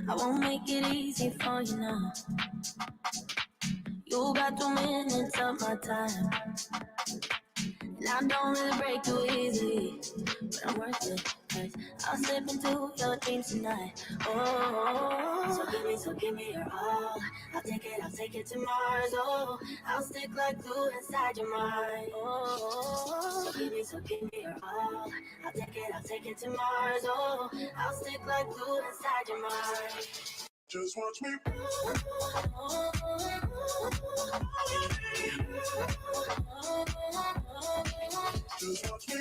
I won't make it easy for you now. You got 2 minutes of my time, and I don't really break too easy, but I'm worth it, 'cause I'll slip into your dreams tonight. Oh, so give me your all. I'll take it to Mars. Oh, I'll stick like glue inside your mind. Oh, so give me your all. I'll take it to Mars. Oh, I'll stick like glue inside your mind. Just watch me. Just watch me.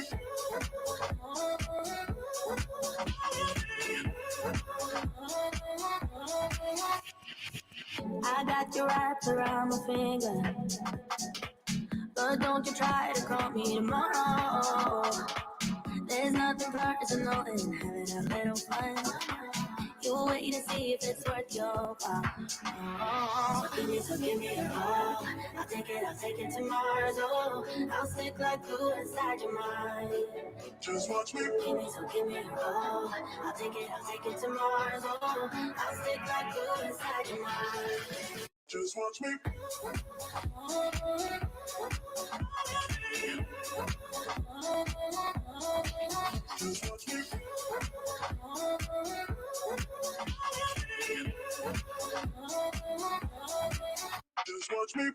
I got you wrapped around my finger, but don't you try to call me tomorrow. There's nothing personal in having a little fun. You wait to see if it's worth your while. Oh, so give me your all. I'll take it to Mars. Oh, I'll stick like glue inside your mind. Just watch me. Give me your all. I'll take it to Mars. Oh, I'll stick like glue inside your mind. Just watch me. Just watch me. Just watch me.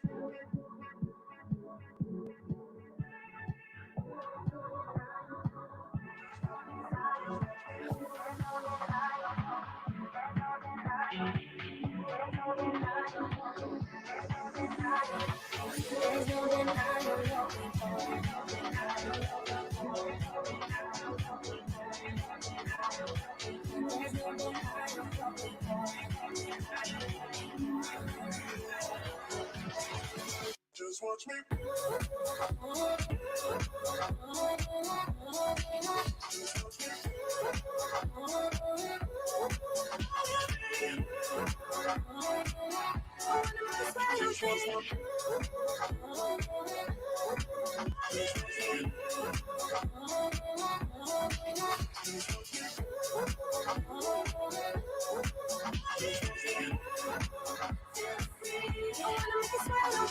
There's no denying what we want. There's no denying what we want. Just watch me. Just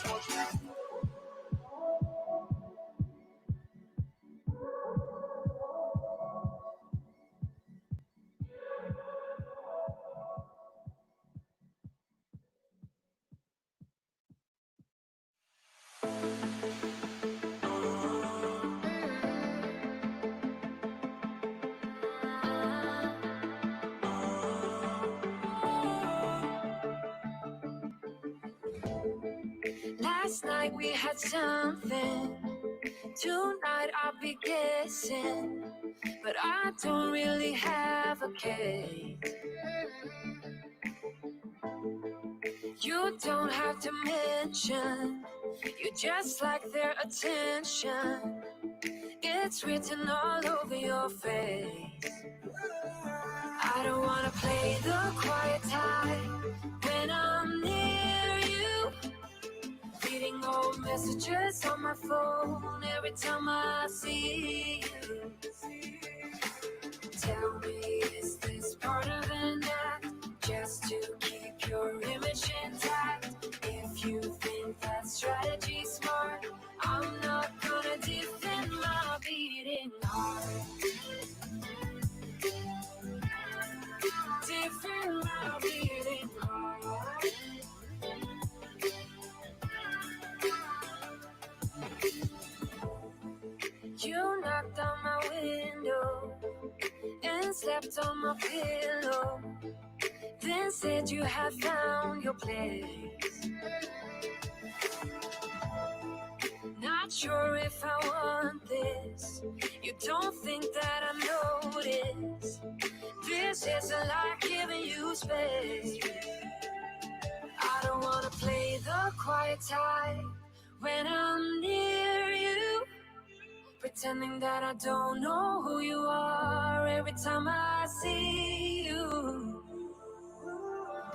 watch me. Last night we had something. Tonight I'll be guessing, but I don't really have a case. You don't have to mention, you just like their attention. It's written all over your face. I don't wanna play the quiet type when I'm near you. Reading old messages on my phone every time I see you. Tell me, is this part of an act just to keep your image intact? If you think that strategy's smart, I'm not gonna defend my beating heart. Defend my beating heart. You knocked on my window and slept on my pillow, then said you had found your place. Not sure if I want this. You don't think that I notice. This isn't like giving you space. I don't wanna play the quiet type when I'm near you, pretending that I don't know who you are every time I see you.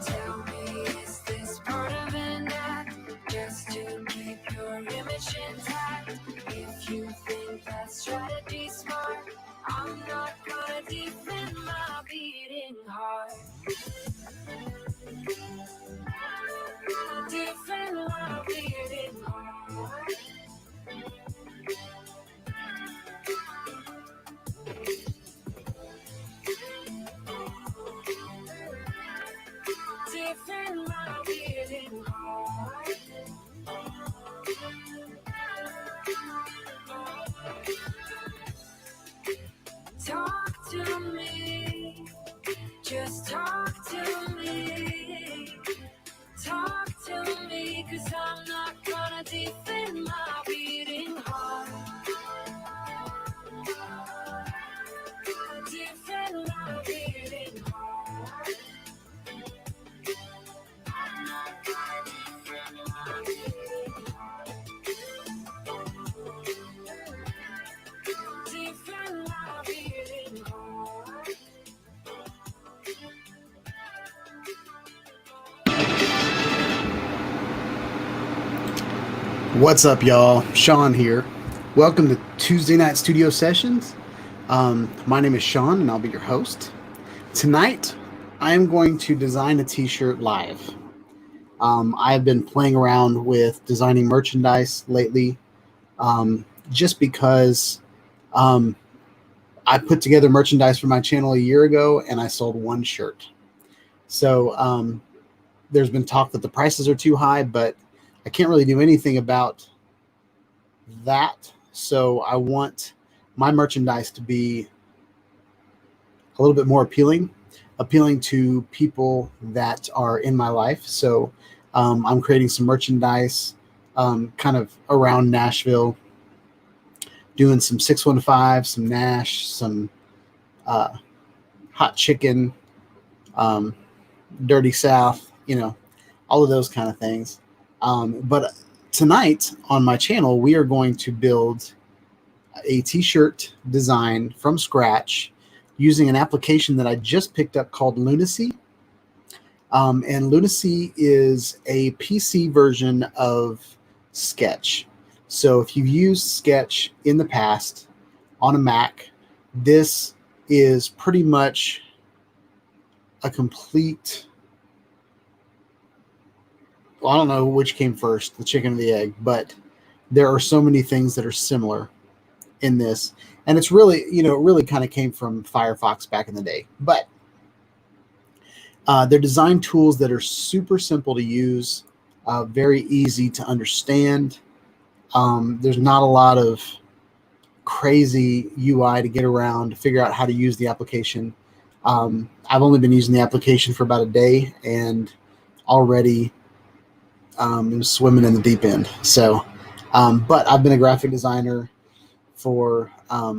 Tell me, is this part of an act just to keep your image intact? If you think 'cause I'm not gonna defend my beating heart. Defend my beating heart. I'm not gonna defend my beating heart. Defend my beating heart. What's up, y'all? Shawn here. Welcome to Tuesday Night Studio Sessions. My name is Shawn, and I'll be your host. Tonight, I am going to design a t-shirt live. I've been playing around with designing merchandise lately, just because I put together merchandise for my channel a year ago, and I sold one shirt. So there's been talk that the prices are too high, but I can't really do anything about that. So I want my merchandise to be a little bit more appealing to people that are in my life. So I'm creating some merchandise kind of around Nashville, doing some 615, some Nash, some hot chicken, dirty South, all of those kind of things. But tonight on my channel, we are going to build a t-shirt design from scratch using an application that I just picked up called Lunacy. And Lunacy is a PC version of Sketch. So if you've used Sketch in the past on a Mac, this is pretty much a complete... Well, I don't know which came first, the chicken or the egg, but there are so many things that are similar in this. And it's really, it really kind of came from Firefox back in the day. But they're design tools that are super simple to use, very easy to understand. There's not a lot of crazy UI to get around, to figure out how to use the application. I've only been using the application for about a day, and already I'm swimming in the deep end. So, but I've been a graphic designer for, I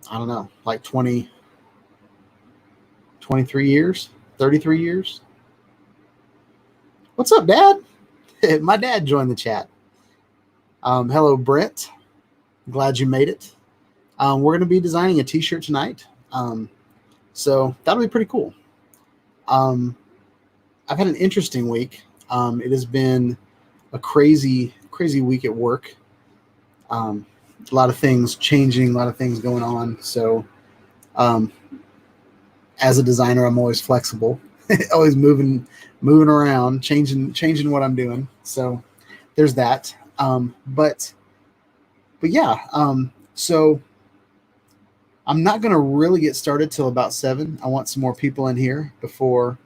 don't know, like 23 years, 33 years. What's up, Dad? My dad joined the chat. Hello, Brent. Glad you made it. We're going to be designing a t-shirt tonight. So that'll be pretty cool. I've had an interesting week. It has been a crazy week at work. A lot of things changing, a lot of things going on. So as a designer, I'm always flexible, always moving around, changing what I'm doing. So there's that. But yeah, so I'm not going to really get started till about 7. I want some more people in here before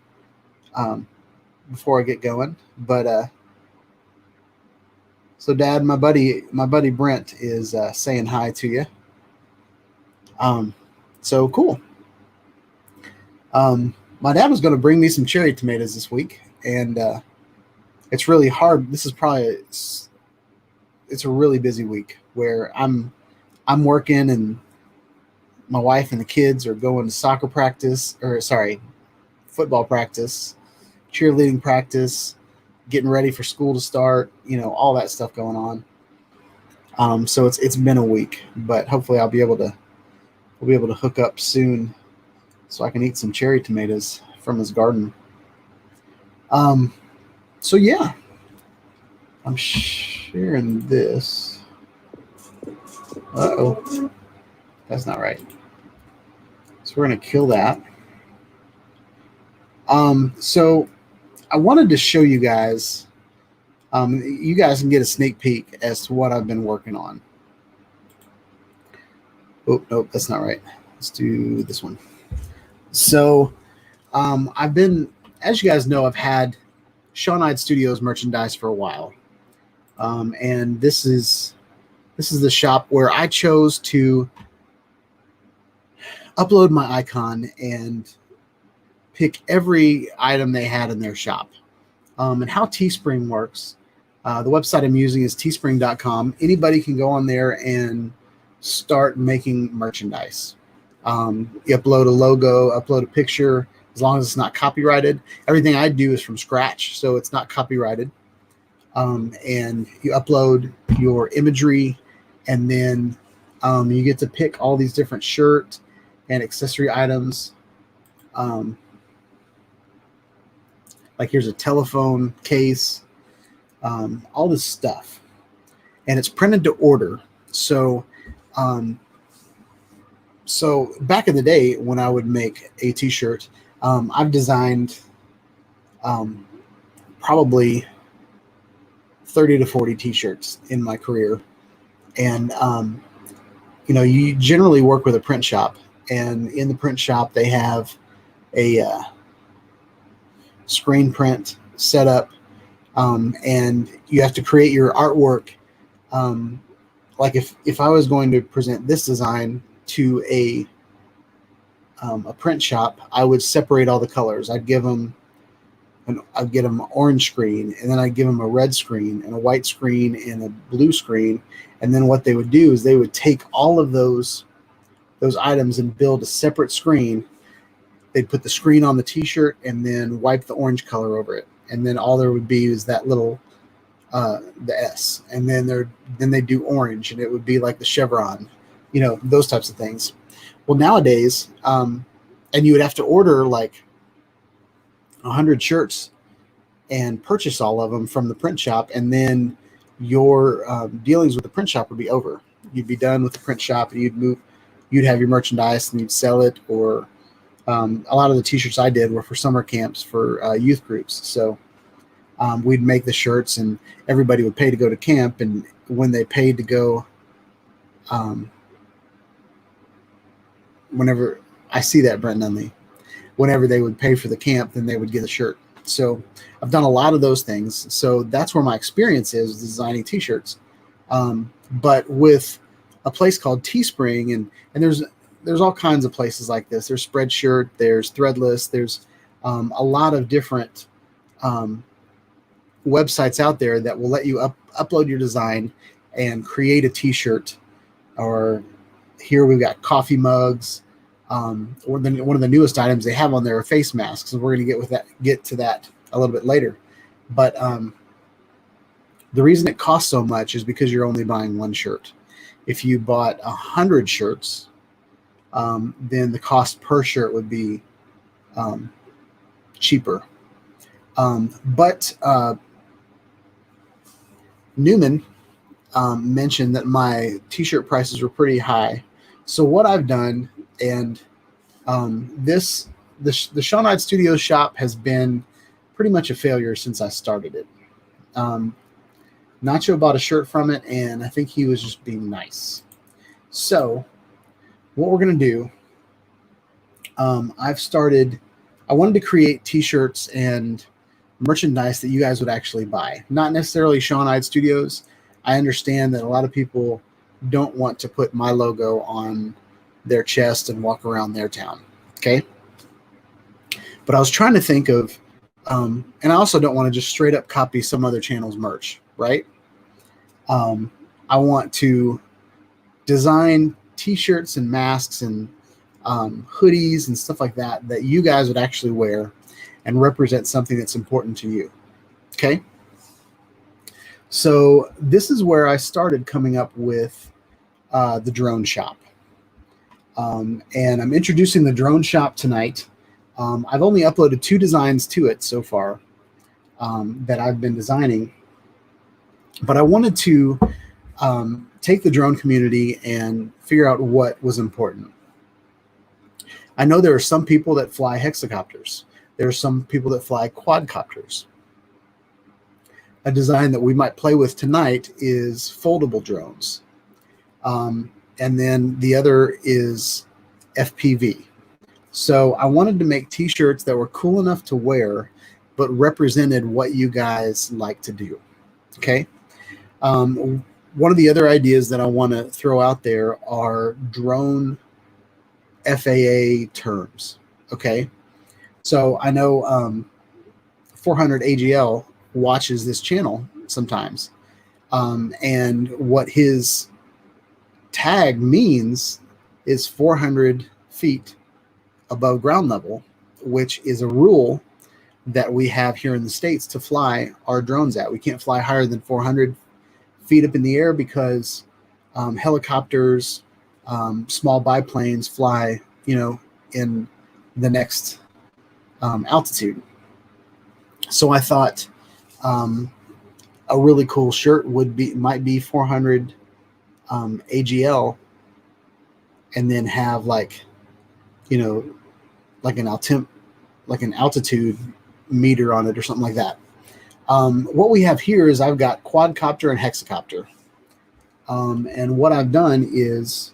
I get going. But so Dad, my buddy Brent is saying hi to you. So cool. My dad was going to bring me some cherry tomatoes this week, and it's really hard. This is probably it's a really busy week where I'm working, and my wife and the kids are going to football practice, cheerleading practice, getting ready for school to start, all that stuff going on. So it's been a week, but hopefully we'll be able to hook up soon so I can eat some cherry tomatoes from his garden. So yeah, I'm sharing this. Uh-oh, that's not right. So we're going to kill that. So I wanted to show you guys, you guys can get a sneak peek as to what I've been working on. Oh, nope, that's not right. Let's do this one. So I've been, as you guys know, I've had Shawn Studios merchandise for a while. And this is the shop where I chose to upload my icon and pick every item they had in their shop. And how Teespring works. The website I'm using is teespring.com. Anybody can go on there and start making merchandise. You upload a logo, upload a picture, as long as it's not copyrighted. Everything I do is from scratch, so it's not copyrighted. And you upload your imagery, and then you get to pick all these different shirt and accessory items. Like here's a telephone case, all this stuff, and it's printed to order. So back in the day when I would make a t-shirt, I've designed probably 30 to 40 t-shirts in my career. And you generally work with a print shop, and in the print shop they have a screen print setup, and you have to create your artwork. Like if I was going to present this design to a print shop, I would separate all the colors. I'd get them an orange screen, and then I'd give them a red screen and a white screen and a blue screen. And then what they would do is they would take all of those items and build a separate screen. They'd put the screen on the t-shirt and then wipe the orange color over it. And then all there would be is that little, the S. And then they do orange, and it would be like the chevron, those types of things. Well, nowadays, and you would have to order like 100 shirts and purchase all of them from the print shop. And then your dealings with the print shop would be over. You'd be done with the print shop, and you'd have your merchandise and you'd sell it. Or a lot of the t-shirts I did were for summer camps for youth groups. So we'd make the shirts, and everybody would pay to go to camp. And when they paid to go, whenever I see that, Brent Nunley, whenever they would pay for the camp, then they would get a shirt. So I've done a lot of those things. So that's where my experience is designing t-shirts. But with a place called Teespring, and there's all kinds of places like this. There's Spreadshirt, there's Threadless, there's a lot of different websites out there that will let you upload your design and create a t-shirt. Or here we've got coffee mugs. One of the newest items they have on there are face masks, and we're going to get to that a little bit later. But the reason it costs so much is because you're only buying one shirt. If you bought 100 shirts, then the cost per shirt would be cheaper. But Newman mentioned that my t-shirt prices were pretty high. So what I've done, and the Shawn Hyde Studio shop has been pretty much a failure since I started it. Nacho bought a shirt from it, and I think he was just being nice. So what we're going to do, I wanted to create t-shirts and merchandise that you guys would actually buy. Not necessarily Shawn Hyde Studios. I understand that a lot of people don't want to put my logo on their chest and walk around their town. Okay. But I was trying to think of, and I also don't want to just straight up copy some other channel's merch, right? I want to design t-shirts and masks and hoodies and stuff like that you guys would actually wear and represent something that's important to you. Okay. So this is where I started coming up with the drone shop. And I'm introducing the drone shop tonight. I've only uploaded 2 designs to it so far that I've been designing, but I wanted to take the drone community and figure out what was important. I know there are some people that fly hexacopters. There are some people that fly quadcopters. A design that we might play with tonight is foldable drones. And then the other is FPV. So I wanted to make t-shirts that were cool enough to wear, but represented what you guys like to do. Okay. One of the other ideas that I want to throw out there are drone FAA terms. Okay. So I know 400 AGL watches this channel sometimes. And what his tag means is 400 feet above ground level, which is a rule that we have here in the States to fly our drones at. We can't fly higher than 400 feet up in the air because helicopters, small biplanes fly, in the next altitude. So I thought a really cool shirt might be 400 AGL, and then have like an altitude meter on it or something like that. What we have here is I've got quadcopter and hexacopter. And what I've done is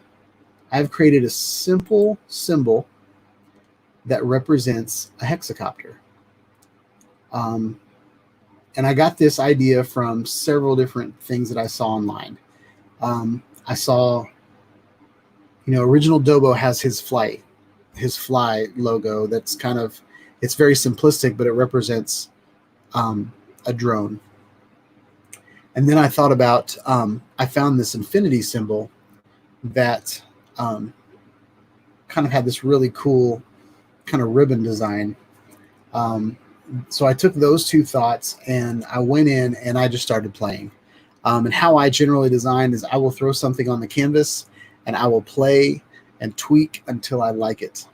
I've created a simple symbol that represents a hexacopter. And I got this idea from several different things that I saw online. I saw, Original Dobo has his fly logo. That's it's very simplistic, but it represents a drone. And then I thought about, I found this infinity symbol that kind of had this really cool kind of ribbon design. So I took those two thoughts and I went in and I just started playing. And how I generally design is I will throw something on the canvas and I will play and tweak until I like it.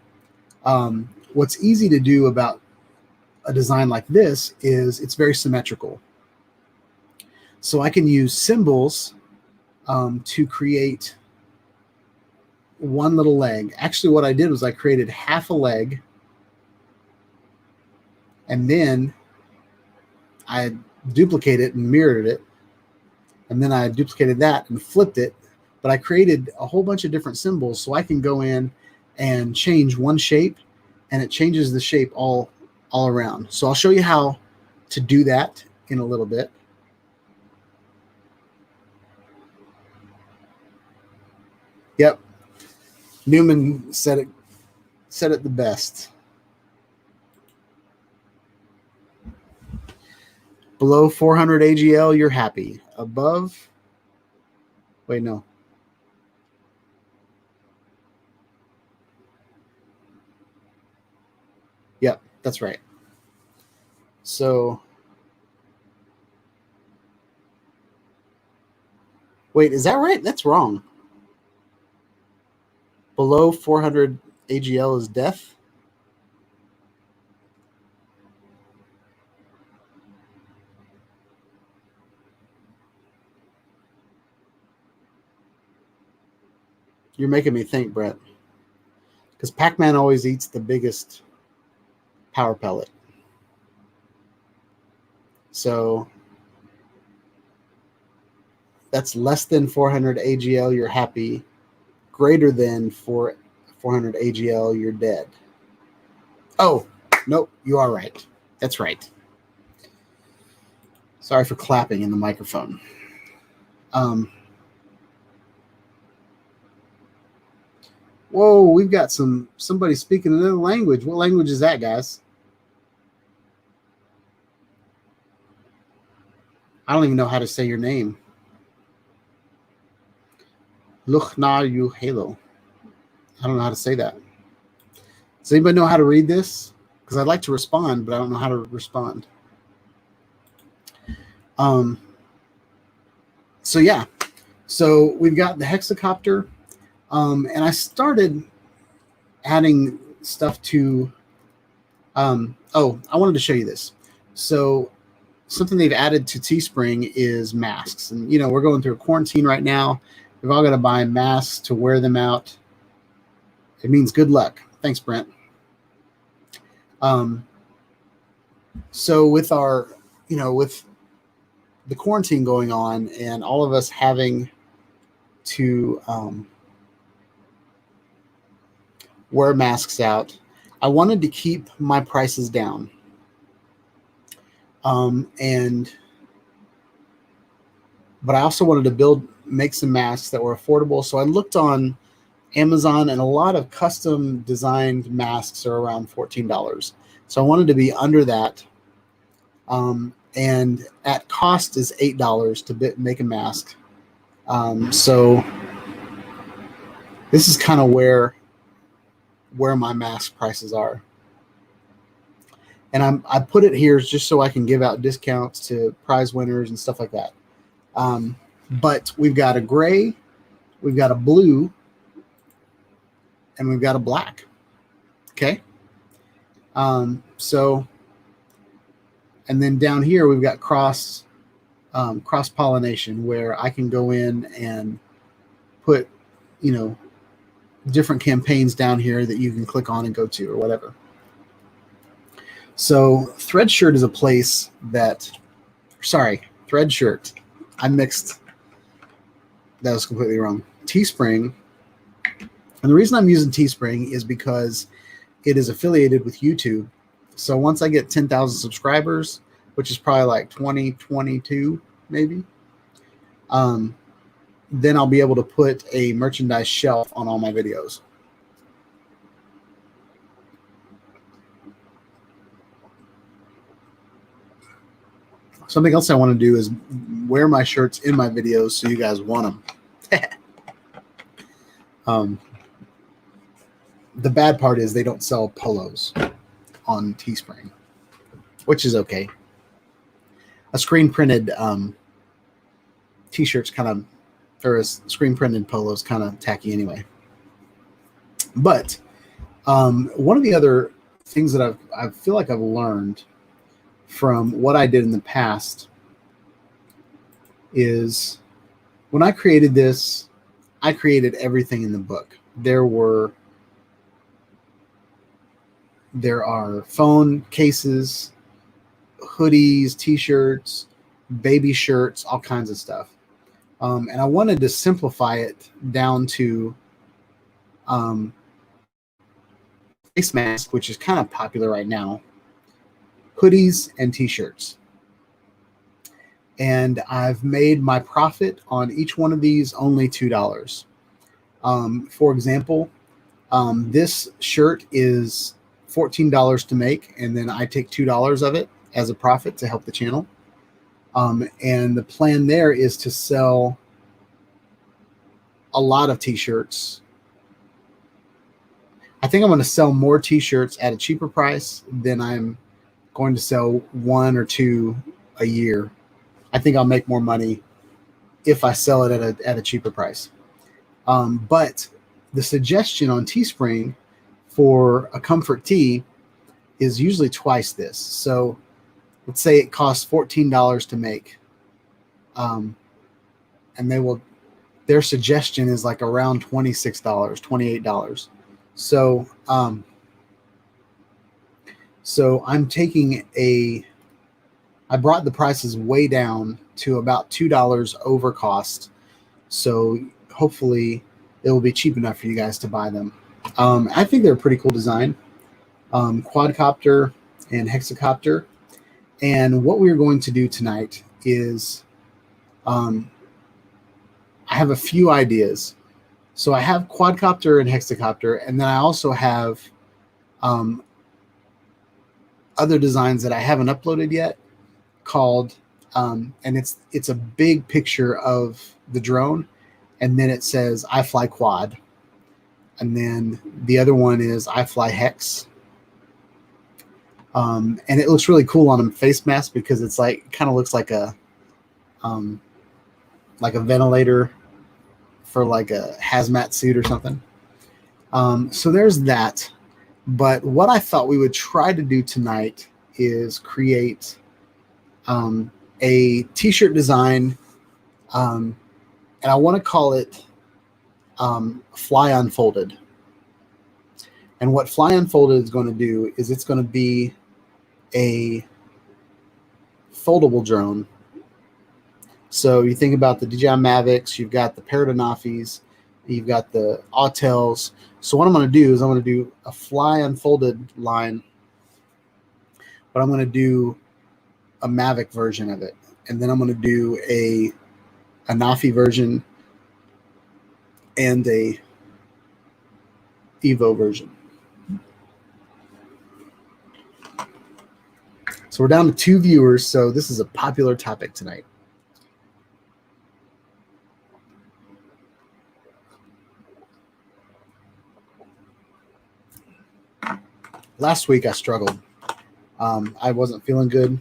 What's easy to do about a design like this is it's very symmetrical. So I can use symbols to create one little leg. Actually, what I did was I created half a leg, and then I duplicated it and mirrored it, and then I duplicated that and flipped it. But I created a whole bunch of different symbols so I can go in and change one shape, and it changes the shape all around. So I'll show you how to do that in a little bit. Yep. Newman said it the best. Below 400 AGL, you're happy. Above, wait, no. Yep, that's right. So, wait, is that right? That's wrong. Below 400 AGL is death. You're making me think, Brett. Because Pac-Man always eats the biggest power pellet. So that's less than 400 AGL, you're happy. Greater than 400 AGL, you're dead. Oh, nope, you are right. That's right. Sorry for clapping in the microphone. Whoa, we've got somebody speaking another language. What language is that, guys? I don't even know how to say your name. Luchna yu halo. I don't know how to say that. Does anybody know how to read this? Because I'd like to respond, but I don't know how to respond. So yeah. So we've got the hexacopter. And I started adding stuff to, I wanted to show you this. So something they've added to Teespring is masks. And, we're going through a quarantine right now. We've all got to buy masks to wear them out. It means good luck. Thanks, Brent. So with our, with the quarantine going on and all of us having to, wear masks out, I wanted to keep my prices down. But I also wanted to make some masks that were affordable. So I looked on Amazon, and a lot of custom designed masks are around $14. So I wanted to be under that. and at cost is $8 to make a mask. So this is kind of where my mask prices are. And I put it here just so I can give out discounts to prize winners and stuff like that. But we've got a gray, we've got a blue, and we've got a black. Okay. So, and then down here we've got cross pollination, where I can go in and put, different campaigns down here that you can click on and go to or whatever. So Threadshirt is a place Threadshirt. I mixed. That was completely wrong. Teespring. And the reason I'm using Teespring is because it is affiliated with YouTube. So once I get 10,000 subscribers, which is probably like 2022 maybe, then I'll be able to put a merchandise shelf on all my videos. Something else I want to do is wear my shirts in my videos so you guys want them. The bad part is they don't sell polos on Teespring, which is okay. A screen printed t-shirts or a screen printed polo is kind of tacky anyway. But one of the other things that I feel like I've learned from what I did in the past is when I created this, I created everything in the book. There are phone cases, hoodies, t-shirts, baby shirts, all kinds of stuff. And I wanted to simplify it down to face mask, which is kind of popular right now, hoodies and t-shirts. And I've made my profit on each one of these only $2. For example, this shirt is $14 to make, and then I take $2 of it as a profit to help the channel. And the plan there is to sell a lot of t-shirts. I think I'm going to sell more t-shirts at a cheaper price than I'm going to sell one or two a year. I think I'll make more money if I sell it at a cheaper price. But the suggestion on Teespring for a comfort tee is usually twice this. So let's say it costs $14 to make. And their suggestion is like around $26, $28. So I'm taking I brought the prices way down to about $2 over cost. So hopefully it will be cheap enough for you guys to buy them. I think they're a pretty cool design. Quadcopter and hexacopter. And what we're going to do tonight is I have a few ideas. So I have quadcopter and hexacopter, and then I also have other designs that I haven't uploaded yet called, and it's a big picture of the drone, and then it says I fly quad. And then the other one is I fly hex. And it looks really cool on a face mask because it's kind of looks like a ventilator for like a hazmat suit or something. So there's that. But what I thought we would try to do tonight is create a t-shirt design, and I want to call it Fly Unfolded. And what Fly Unfolded is going to do is it's going to be a foldable drone. So you think about the DJI Mavics, you've got the Paradanafis, you've got the Autels. So what I'm going to do is I'm going to do a Fly Unfolded line, but I'm going to do a Mavic version of it. And then I'm going to do a Nafi version and a Evo version. So we're down to 2 viewers, so this is a popular topic tonight. Last week I struggled. I wasn't feeling good,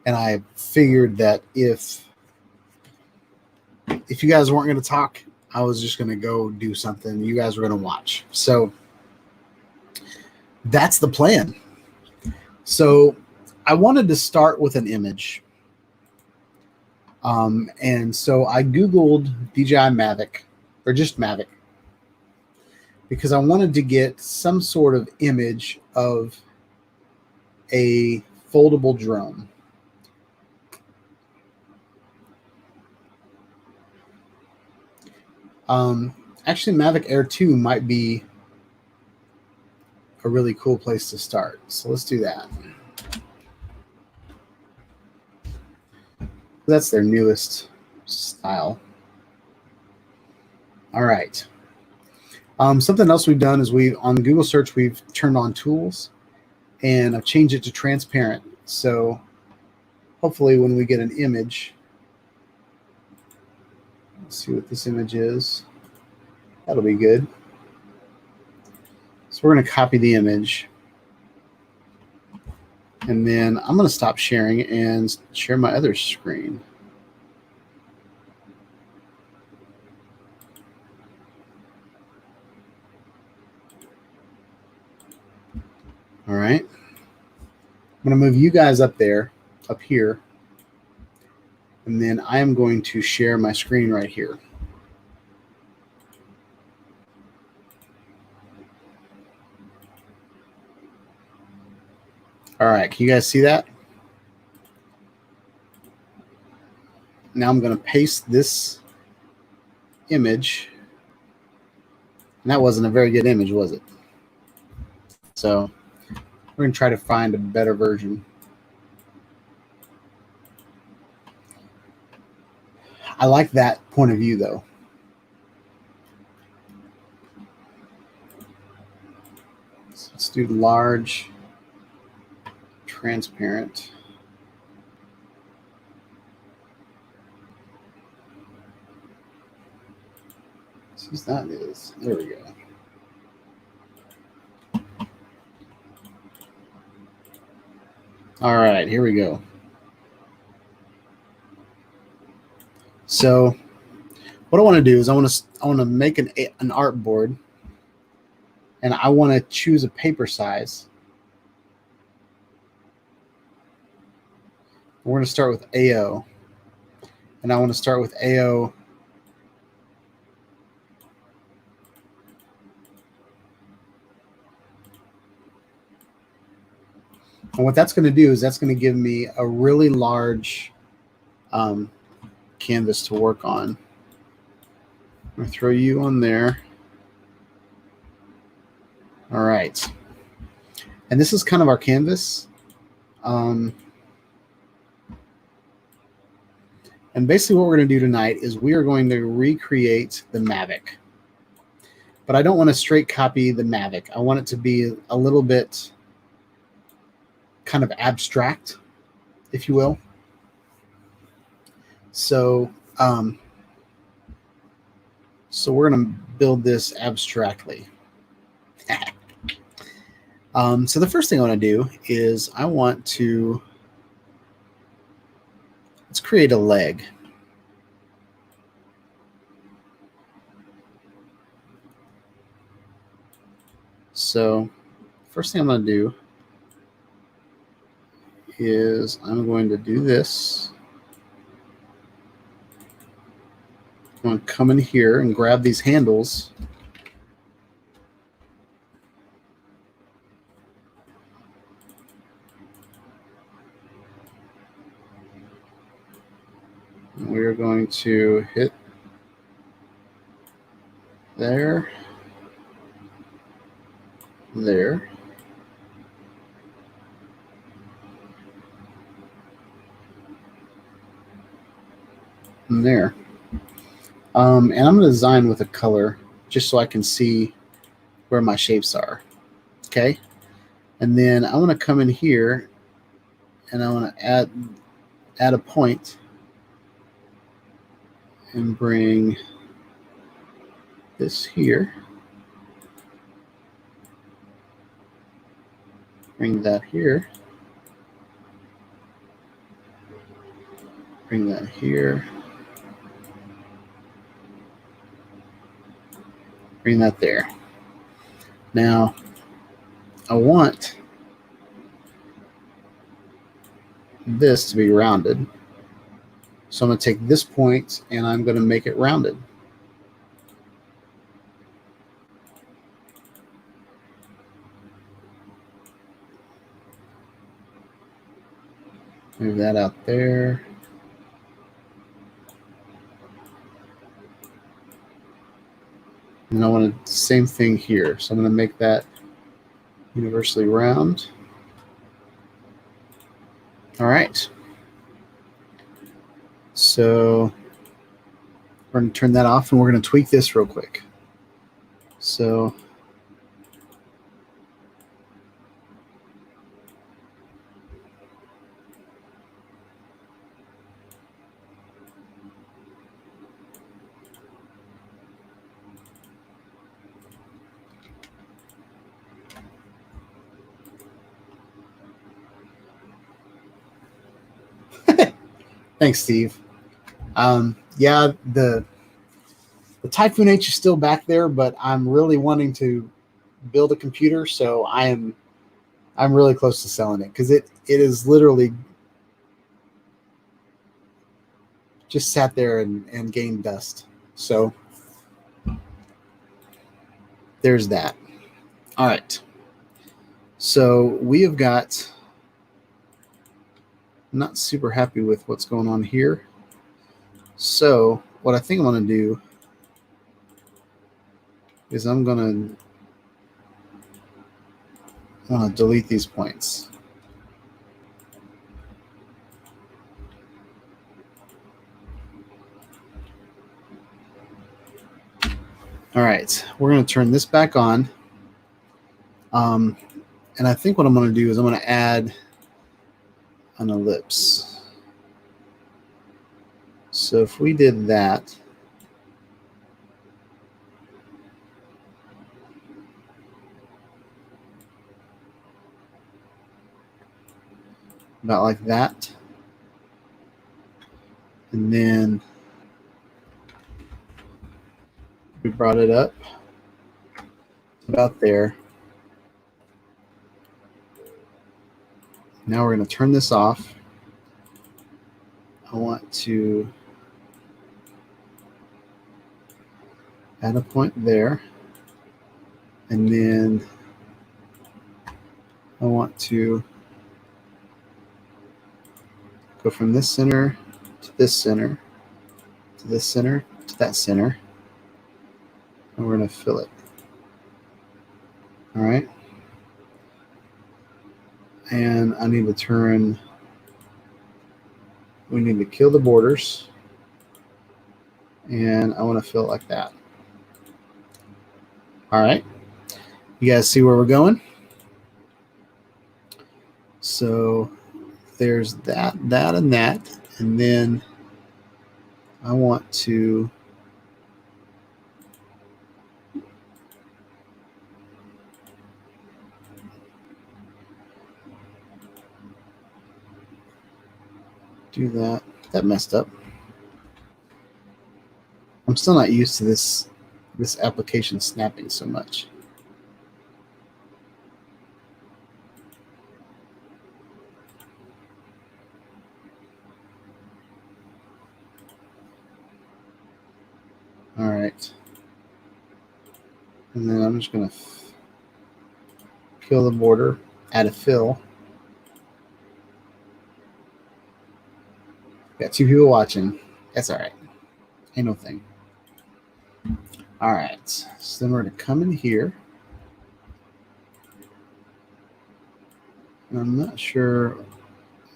and I figured that if you guys weren't going to talk, I was just going to go do something. You guys were going to watch. So that's the plan. So I wanted to start with an image. And so I Googled DJI Mavic, or just Mavic, because I wanted to get some sort of image of a foldable drone. Actually, Mavic Air 2 might be a really cool place to start. So let's do that. That's their newest style. All right. Something else we've done is on Google search, we've turned on tools, and I've changed it to transparent. So hopefully when we get an image, let's see what this image is. That'll be good. So we're going to copy the image. And then I'm going to stop sharing and share my other screen. All right. I'm going to move you guys up here. And then I am going to share my screen right here. All right, can you guys see that? Now I'm going to paste this image. And that wasn't a very good image, was it? So we're going to try to find a better version. I like that point of view, though. So let's do large, transparent. See what that is. There we go. All right, here we go. So what I want to do is I want to make an artboard, and I want to choose a paper size. We're going to start with AO, and I want to start with AO. And what that's going to do is that's going to give me a really large canvas to work on. I'm going to throw you on there. All right. And this is kind of our canvas. And basically what we're going to do tonight is we are going to recreate the Mavic. But I don't want to straight copy the Mavic. I want it to be a little bit kind of abstract, if you will. So, so we're going to build this abstractly. So the first thing I want to do is let's create a leg. So first thing I'm going to do is I'm going to do this. I'm going to come in here and grab these handles. And we are going to hit there, there. And there. And I'm going to design with a color just so I can see where my shapes are. Okay. And then I want to come in here and I want to add a point and bring this here. Bring that here. Bring that here. Bring that there. Now, I want this to be rounded. So I'm going to take this point and I'm going to make it rounded. Move that out there. And I want the same thing here. So I'm going to make that universally round. All right. So we're going to turn that off and we're going to tweak this real quick. So thanks, Steve. Yeah, the Typhoon H is still back there, but I'm really wanting to build a computer, so I'm really close to selling it because it is literally just sat there and gained dust. So there's that. All right. So we have got, I'm not super happy with what's going on here. So what I think I'm going to do is I'm going to delete these points. All right, we're going to turn this back on. And I think what I'm going to do is I'm going to add an ellipse. So if we did that, about like that, and then we brought it up about there. Now we're going to turn this off. I want to add a point there. And then I want to go from this center to this center to this center to that center. And we're going to fill it. All right. And I need to turn, we need to kill the borders. And I want to fill it like that. All right. You guys see where we're going? So there's that, that, and that. And then I want to do that. That messed up. I'm still not used to this application snapping so much. All right. And then I'm just going to kill the border, add a fill. Got 2 people watching. That's all right. Ain't no thing. All right. So then we're going to come in here. And I'm not sure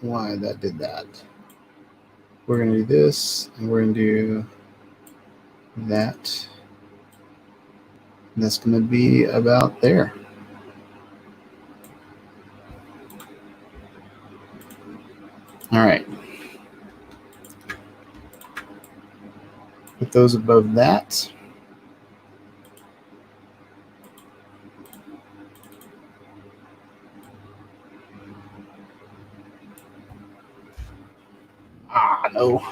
why that did that. We're going to do this, and we're going to do that. And that's going to be about there. All right. Put those above that. Ah, no.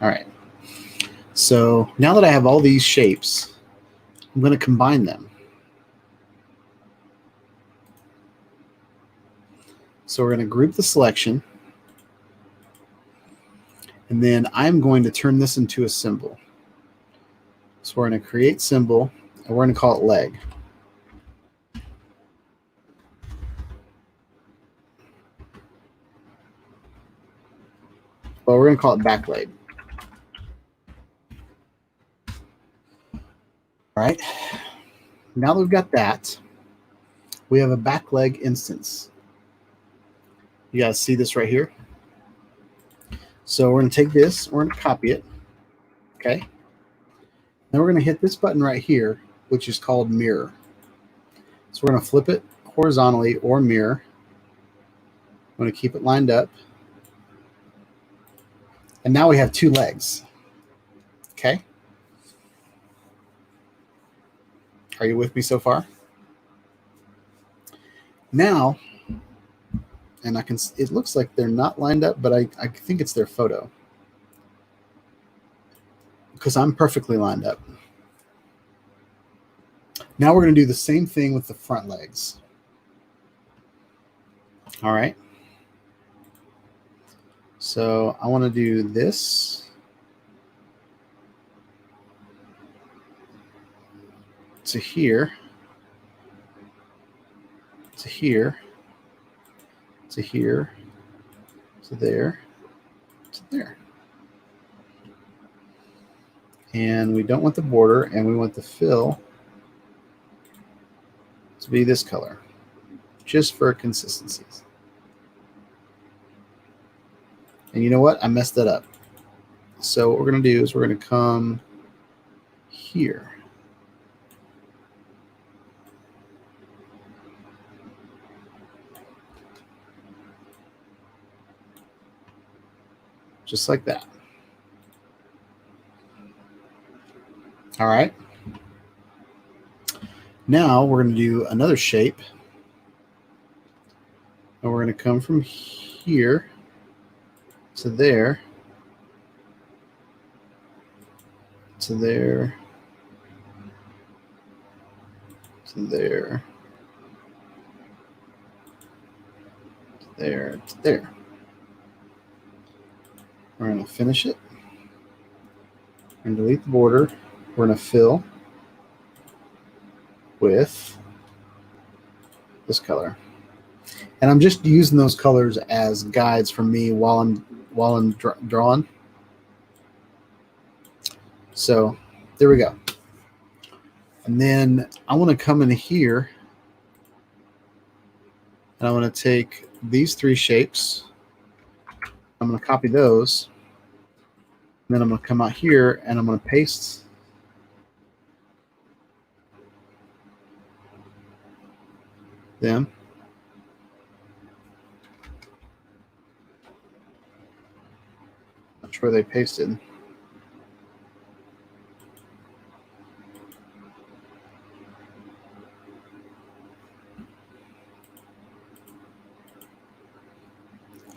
All right. So now that I have all these shapes, I'm going to combine them. So we're going to group the selection. And then I'm going to turn this into a symbol. So we're going to create symbol, and we're going to call it leg. Well, we're going to call it back leg. All right. Now that we've got that, we have a back leg instance. You guys see this right here? So we're going to take this, we're going to copy it. Okay. Then we're going to hit this button right here, which is called mirror. So we're going to flip it horizontally or mirror. I'm going to keep it lined up. And now we have two legs. Okay. Are you with me so far? Now, and it looks like they're not lined up, but I think it's their photo, because I'm perfectly lined up. Now we're going to do the same thing with the front legs. All right. So I want to do this to here, to here, to here, to there, to there. And we don't want the border, and we want the fill to be this color, just for consistencies. And you know what? I messed that up. So what we're going to do is we're going to come here. Just like that. All right. Now we're going to do another shape. And we're going to come from here to there, to there, to there, to there, to there. We're going to finish it. We're going to delete the border. We're going to fill with this color. And I'm just using those colors as guides for me while I'm drawing. So there we go. And then I want to come in here, and I want to take these three shapes. I'm going to copy those. And then I'm going to come out here, and I'm going to paste them. Not sure where they pasted.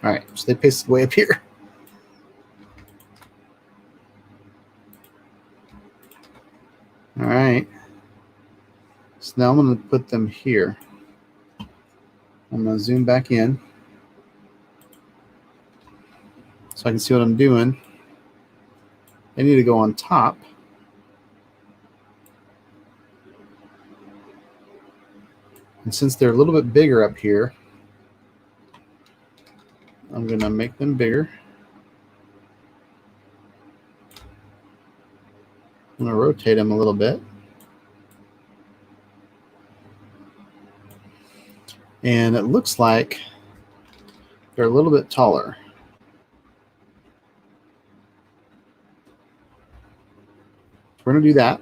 All right, so they pasted way up here. All right. So now I'm going to put them here. I'm going to zoom back in so I can see what I'm doing. They need to go on top. And since they're a little bit bigger up here, I'm going to make them bigger. I'm going to rotate them a little bit. And it looks like They're a little bit taller. We're going to do that.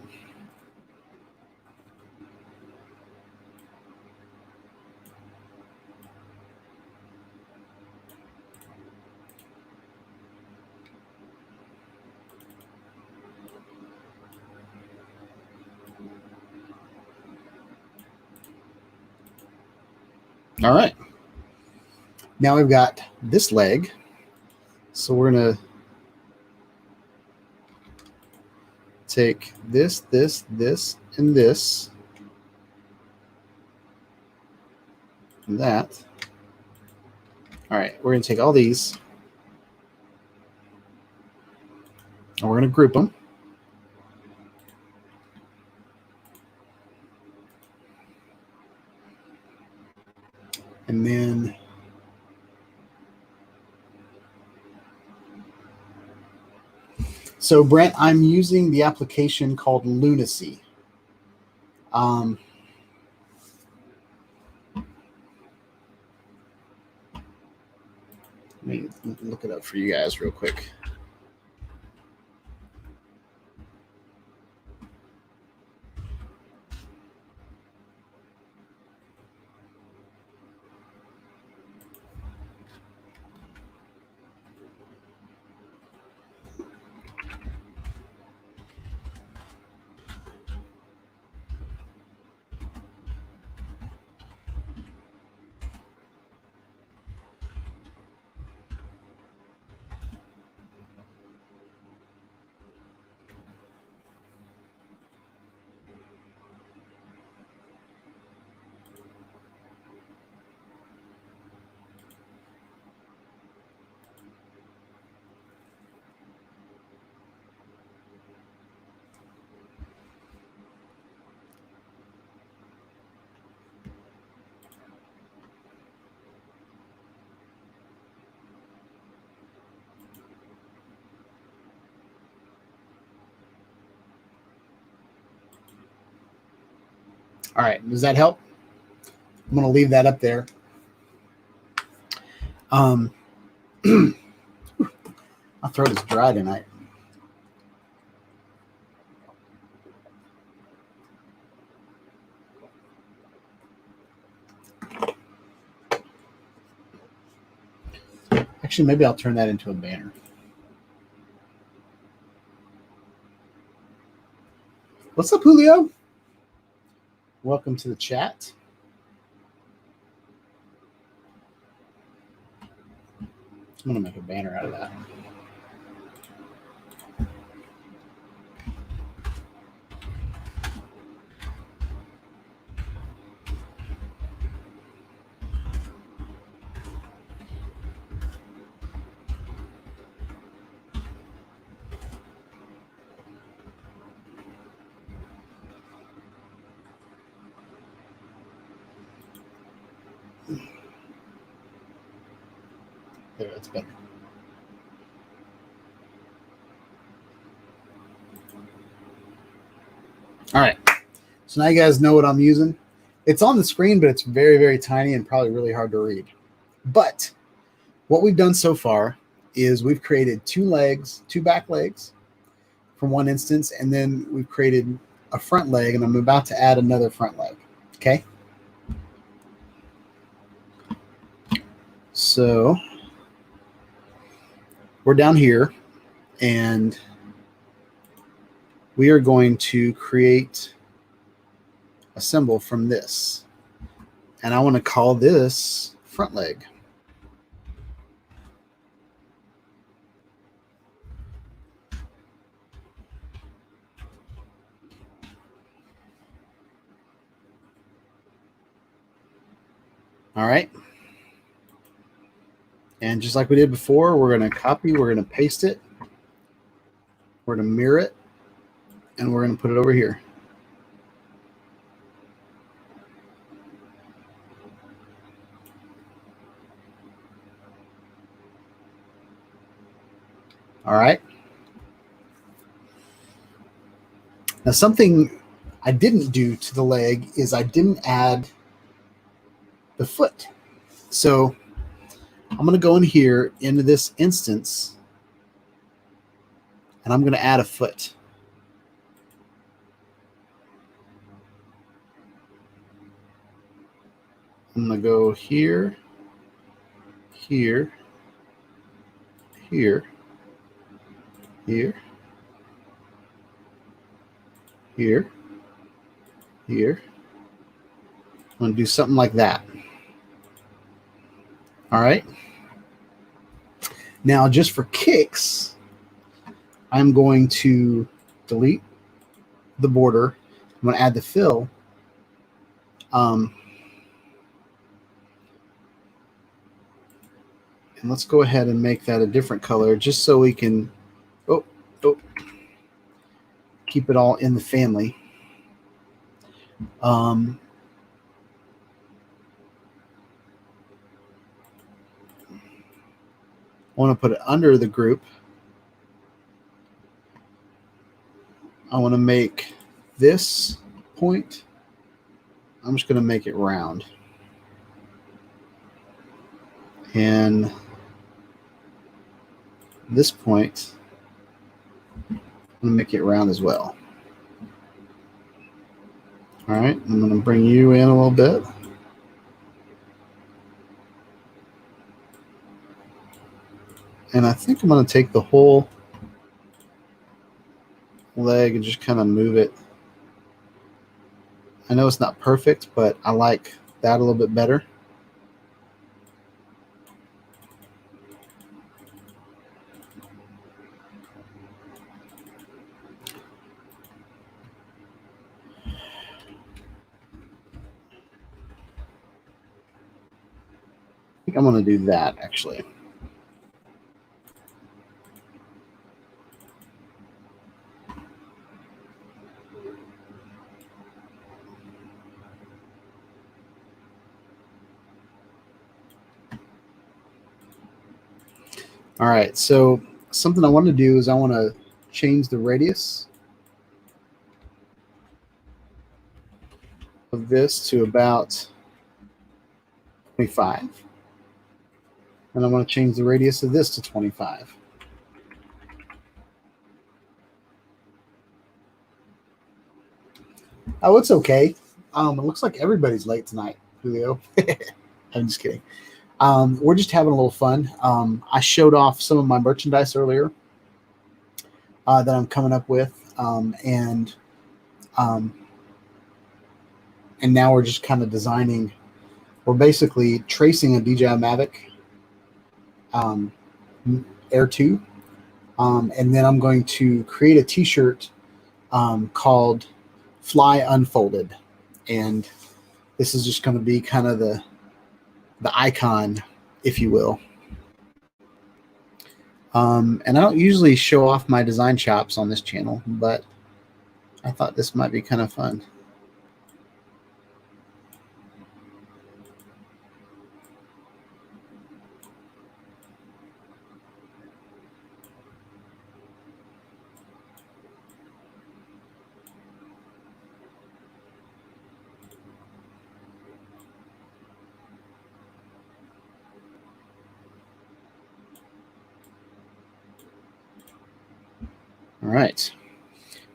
All right. Now we've got this leg. So we're going to take this, and this, and that. All right, we're going to take all these, and we're going to group them. And then so Brent, I'm using the application called Lunacy. Let me look it up for you guys real quick. All right, does that help? I'm going to leave that up there. My throat is dry tonight. Actually, maybe I'll turn that into a banner. What's up, Julio? Welcome to the chat. I'm going to make a banner out of that. There, that's better. All right. So now you guys know what I'm using. It's on the screen, but it's very, very tiny and probably really hard to read. But what we've done so far is we've created two back legs from one instance, and then we've created a front leg, and I'm about to add another front leg. Okay. So we're down here, and we are going to create a symbol from this. And I want to call this front leg. All right. And just like we did before, we're going to copy, we're going to paste it, we're going to mirror it, and we're going to put it over here. All right. Now, something I didn't do to the leg is I didn't add the foot. So I'm going to go in here into this instance, and I'm going to add a foot. I'm going to go here, here, here, here, here, here. I'm going to do something like that. All right. Now, just for kicks, I'm going to delete the border. I'm going to add the fill. And let's go ahead and make that a different color just so we can keep it all in the family. I want to put it under the group. I want to make this point, I'm just going to make it round. And this point, I'm going to make it round as well. All right, I'm going to bring you in a little bit. And I think I'm going to take the whole leg and just kind of move it. I know it's not perfect, but I like that a little bit better. I think I'm going to do that actually. All right, so something I want to do is I want to change the radius of this to about 25. And I want to change the radius of this to 25. Oh, it's okay. It looks like everybody's late tonight, Julio. I'm just kidding. We're just having a little fun. I showed off some of my merchandise earlier that I'm coming up with, and now we're just kind of designing. We're basically tracing a DJI Mavic Air 2, and then I'm going to create a T-shirt called Fly Unfolded, and this is just going to be kind of the icon, if you will. And I don't usually show off my design chops on this channel, but I thought this might be kind of fun. All right,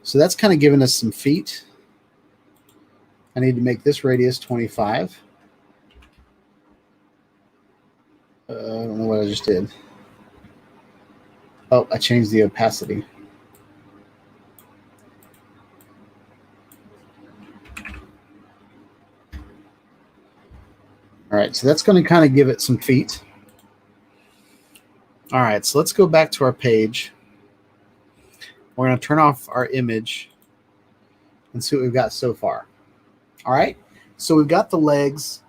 so that's kind of giving us some feet. I need to make this radius 25. I don't know what I just did. Oh, I changed the opacity. All right, so that's going to kind of give it some feet. All right, so let's go back to our page. We're going to turn off our image and see what we've got so far. All right, so we've got the legs.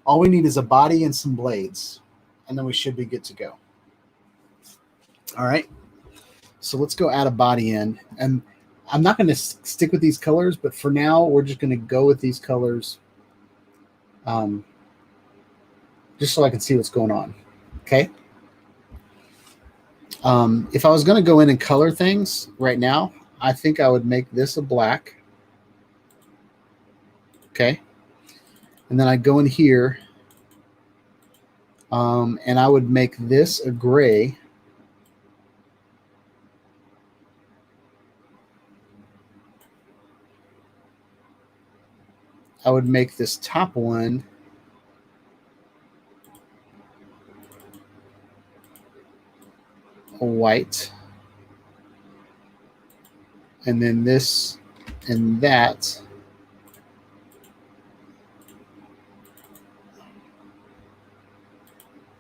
All we need is a body and some blades, and then we should be good to go. All right, so let's go add a body in. And I'm not going to stick with these colors, but for now, we're just going to go with these colors just so I can see what's going on, okay? If I was going to go in and color things right now, I think I would make this a black. Okay. And then I'd go in here And I would make this a gray. I would make this top one a white. And then this and that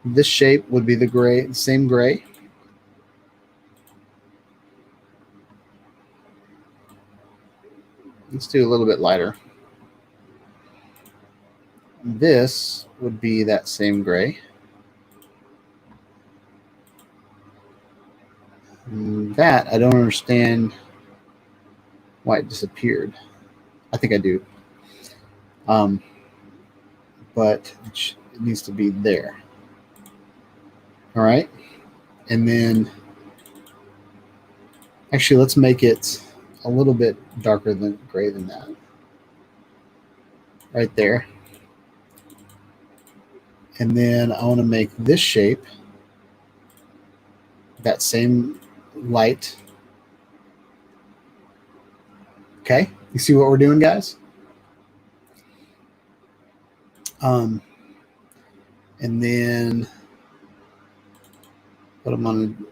this shape would be the gray, the same gray. Let's do a little bit lighter. This would be that same gray. And that, I don't understand why it disappeared. I think I do. But it needs to be there. All right. And then, actually, let's make it a little bit darker than gray than that. Right there. And then I want to make this shape that same light. Okay, you see what we're doing, guys? And then what I'm going to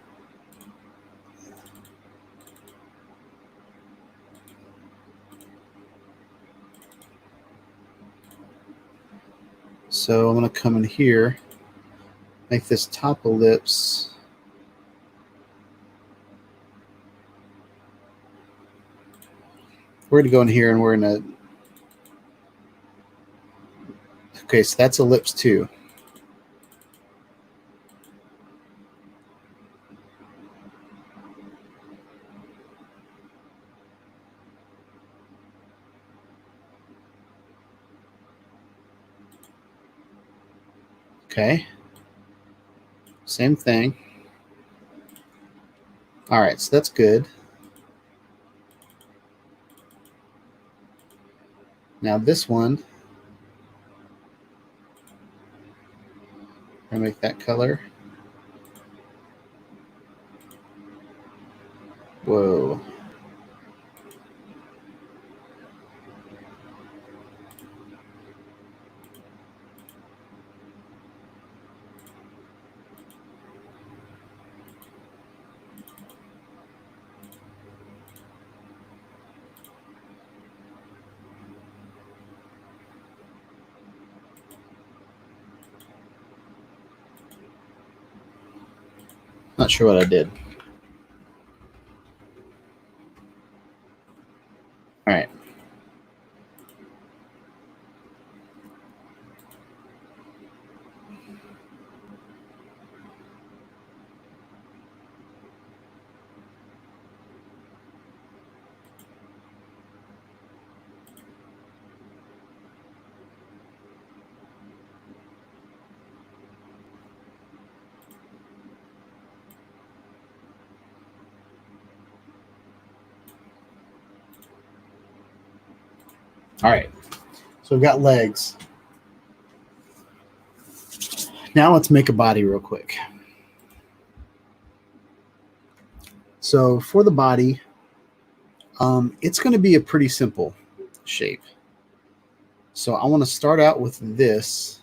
so I'm going to come in here, make this top ellipse we're going to go in here and we're going to, okay, so that's ellipse 2. Okay, same thing. All right, so that's good. Now this one, I make that color. Whoa. Not sure what I did. All right. All right, so we've got legs. Now let's make a body real quick. So for the body, it's going to be a pretty simple shape. So I want to start out with this,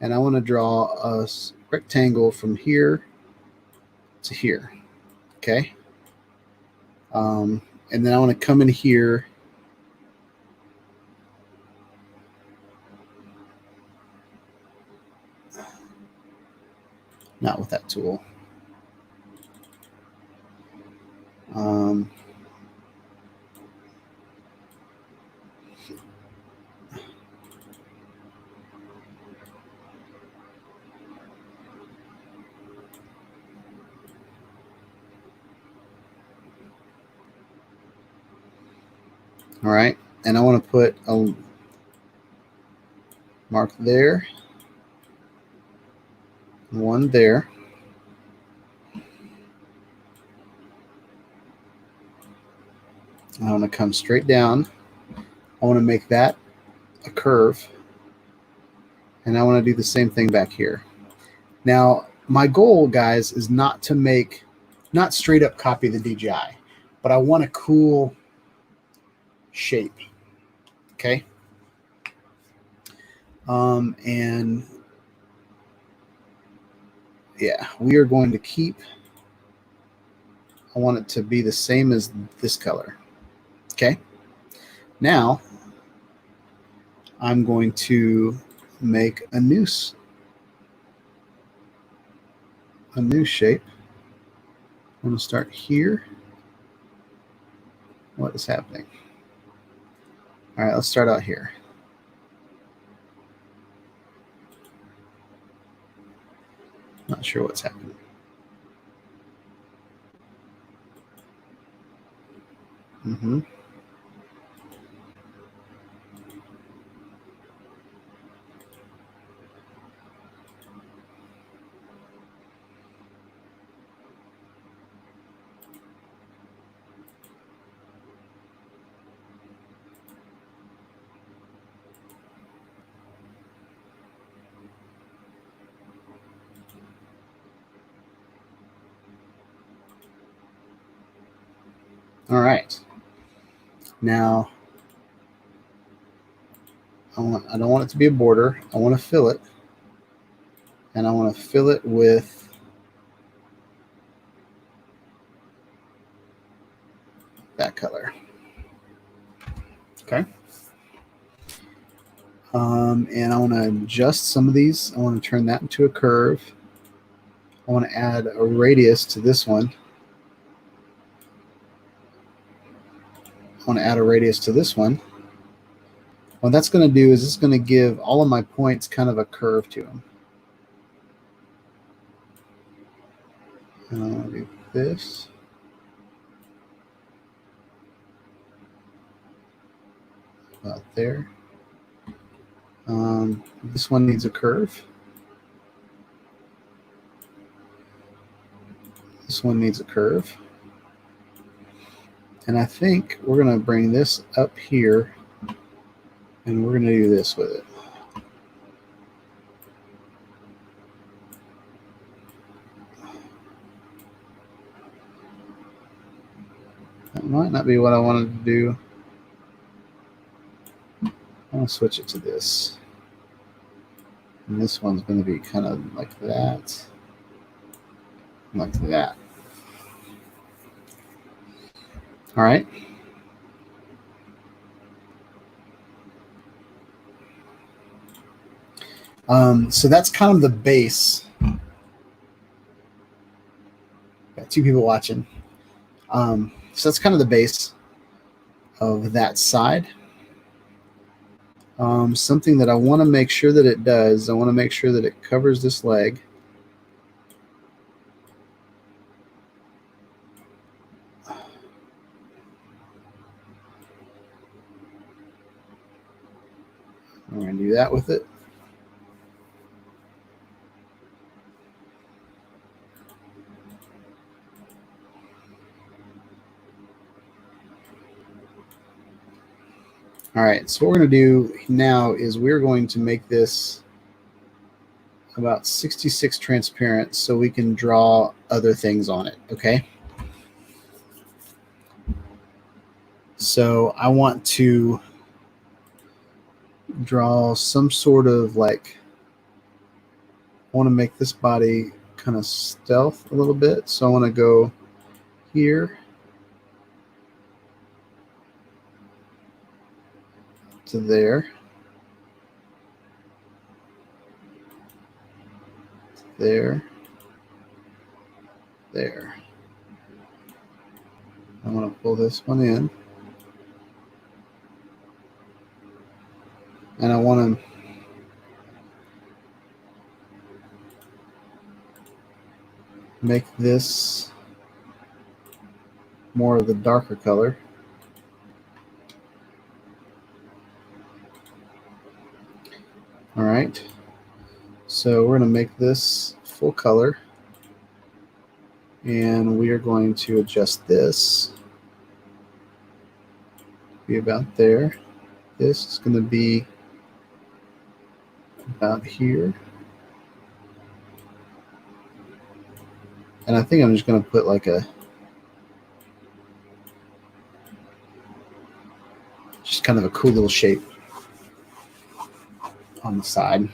and I want to draw a rectangle from here to here. Okay. And then I want to come in here. Not with that tool. All right, and I want to put a mark there, one there. I want to come straight down. I want to make that a curve. And I want to do the same thing back here. Now, my goal, guys, is not straight up copy the DJI, but I want a cool shape. Okay. And yeah, we are going to keep, I want it to be the same as this color. Okay. Now I'm going to make a new shape. I'm going to start here. What is happening? All right, let's start out here. Not sure what's happening. All right. Now, I don't want it to be a border. I want to fill it. And I want to fill it with that color. Okay. And I want to adjust some of these. I want to turn that into a curve. I want to add a radius to this one. I want to add a radius to this one. What that's going to do is it's going to give all of my points kind of a curve to them. And I'll do this. About there. This one needs a curve. This one needs a curve. And I think we're going to bring this up here and we're going to do this with it. That might not be what I wanted to do. I'll switch it to this. And this one's going to be kind of like that. Like that. All right. So that's kind of the base. Got two people watching. So that's kind of the base of that side. Something that I want to make sure that it does, I want to make sure that it covers this leg. I'm going to do that with it. All right, so what we're going to do now is we're going to make this about 66 transparent so we can draw other things on it, okay? So I want to draw some sort of like, I want to make this body kind of stealth a little bit. So I want to go here to there. There. There. I want to pull this one in. And I want to make this more of the darker color. All right. So we're going to make this full color. And we are going to adjust this. Be about there. This is going to be about here. And I think I'm just going to put like just kind of a cool little shape on the side.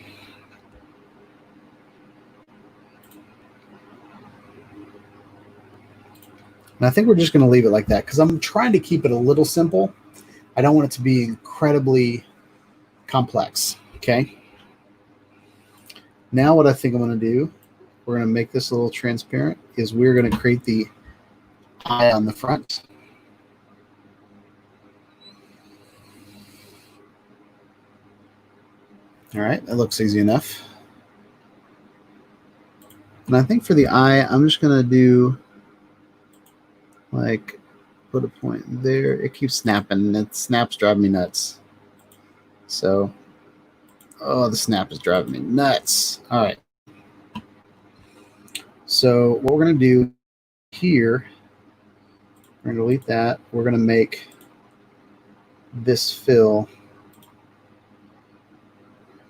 And I think we're just going to leave it like that because I'm trying to keep it a little simple. I don't want it to be incredibly complex. Okay. Now what I think I'm going to do, we're going to make this a little transparent, is we're going to create the eye on the front. All right, that looks easy enough. And I think for the eye, I'm just going to do like put a point there. It keeps snapping. It snaps driving me nuts. So, oh, the snap is driving me nuts. All right. So what we're going to do here, we're going to delete that. We're going to make this fill.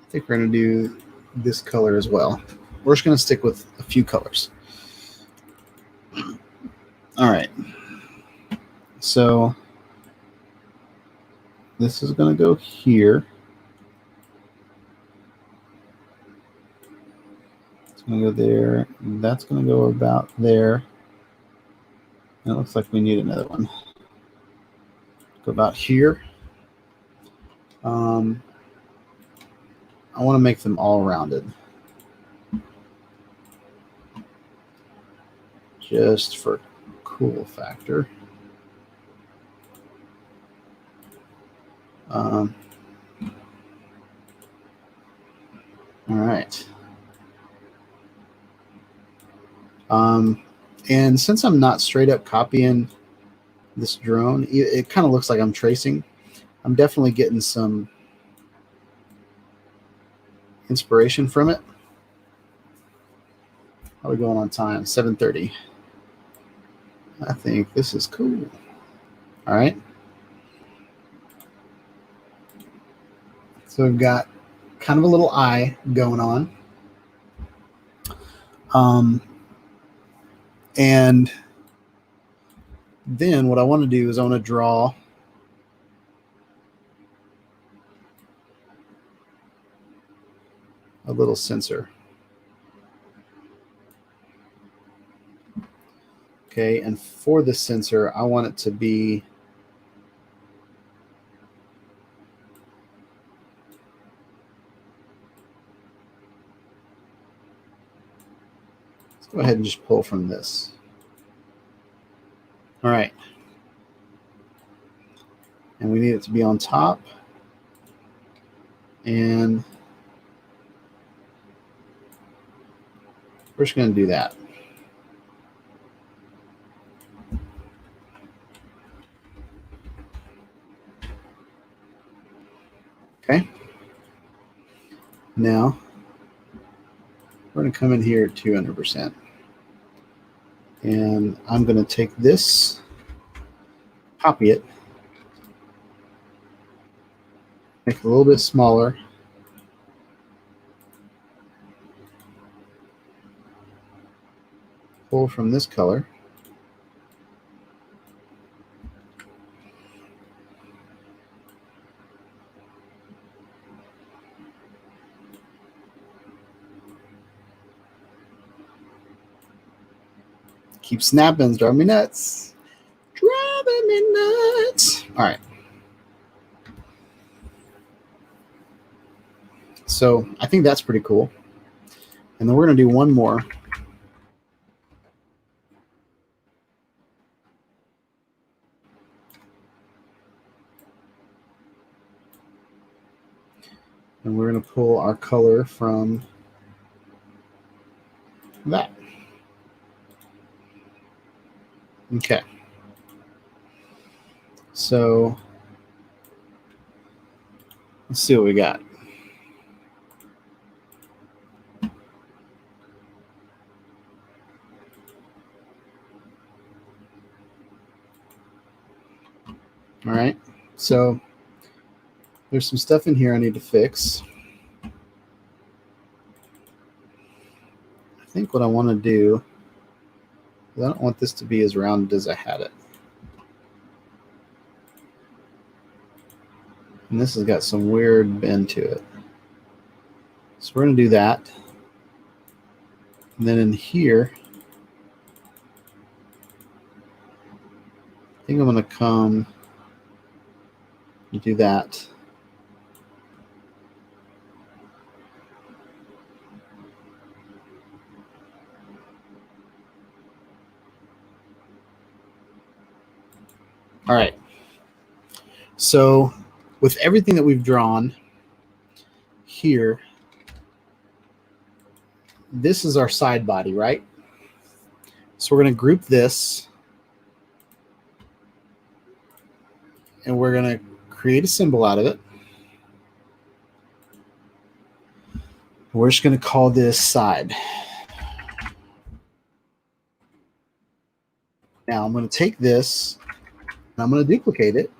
I think we're going to do this color as well. We're just going to stick with a few colors. All right. So this is going to go here. It's going to go there. And that's going to go about there. And it looks like we need another one. Go about here. I want to make them all rounded. Just for cool factor. All right. And since I'm not straight up copying this drone, it kind of looks like I'm tracing. I'm definitely getting some inspiration from it. How are we going on time? 7:30. I think this is cool. All right. So we've got kind of a little eye going on. And then what I want to do is I want to draw a little sensor. Okay, and for the sensor, I want it to be go ahead and just pull from this. All right. And we need it to be on top. And we're just going to do that. Okay. Now, we're going to come in here at 200%. And I'm going to take this, copy it, make it a little bit smaller. Pull from this color. Keep snapping, it's driving me nuts. Driving me nuts. All right. So I think that's pretty cool. And then we're going to do one more. And we're going to pull our color from that. Okay. So let's see what we got. All right. So there's some stuff in here I need to fix. think what I want to do, I don't want this to be as rounded as I had it. And this has got some weird bend to it. So we're going to do that. And then in here, I think I'm going to come and do that. All right. So with everything that we've drawn here, this is our side body, right? So we're going to group this, and we're going to create a symbol out of it. We're just going to call this side. Now I'm going to take this, and I'm going to duplicate it,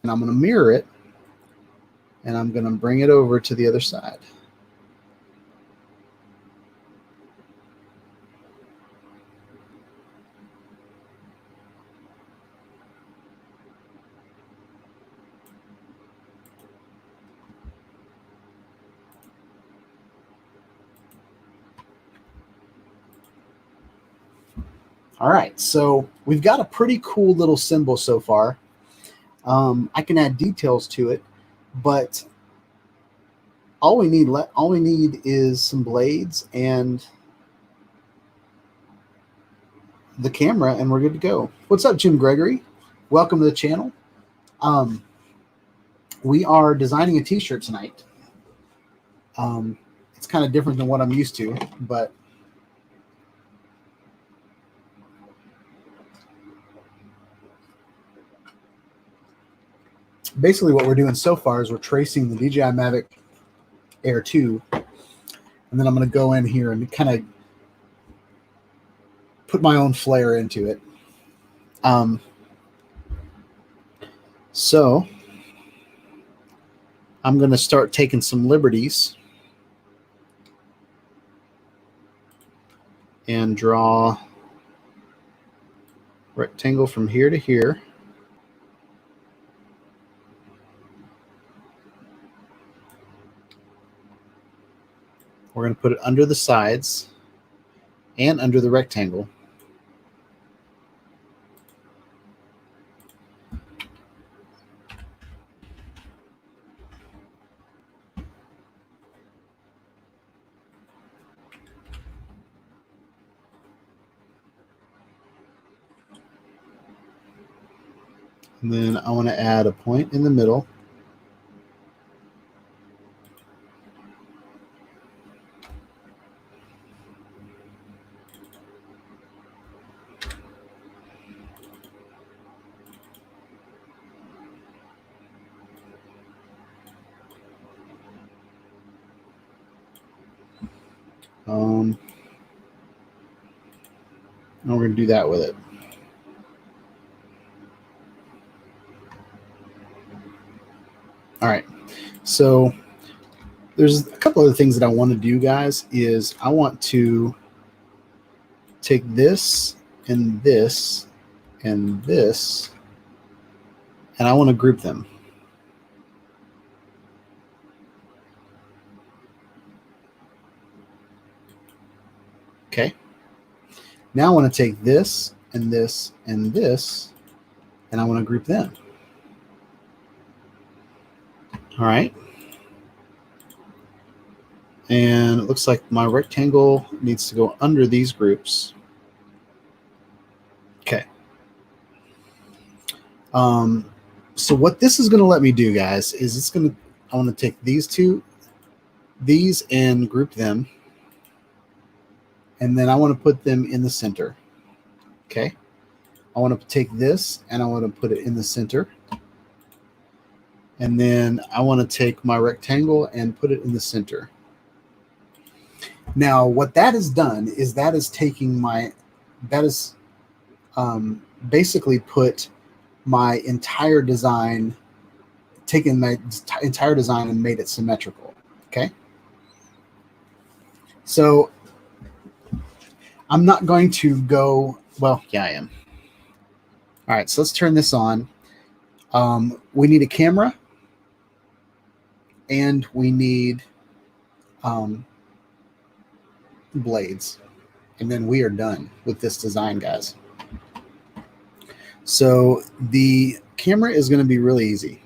and I'm going to mirror it, and I'm going to bring it over to the other side. All right, so we've got a pretty cool little symbol so far. I can add details to it, but all we need is some blades and the camera, and we're good to go. What's up, Jim Gregory? Welcome to the channel. We are designing a t-shirt tonight. It's kind of different than what I'm used to, but basically what we're doing so far is we're tracing the DJI Mavic Air 2, and then I'm going to go in here and kind of put my own flair into it. So I'm going to start taking some liberties and draw rectangle from here to here. We're going to put it under the sides and under the rectangle. And then I want to add a point in the middle. And we're going to do that with it. All right, so there's a couple other things that I want to do, guys, is I want to take this and this and this, and I want to group them. Okay. Now I want to take this and this and this, and I want to group them. All right. And it looks like my rectangle needs to go under these groups. Okay. So what this is going to let me do, guys, is I want to take these and group them. And then I want to put them in the center. Okay. I want to take this and I want to put it in the center. And then I want to take my rectangle and put it in the center. Now, what that has done is basically put my entire design, taken my entire design and made it symmetrical. Okay. So I'm not going to go, well, yeah, I am. All right, so let's turn this on. We need a camera, and we need blades. And then we are done with this design, guys. So the camera is going to be really easy.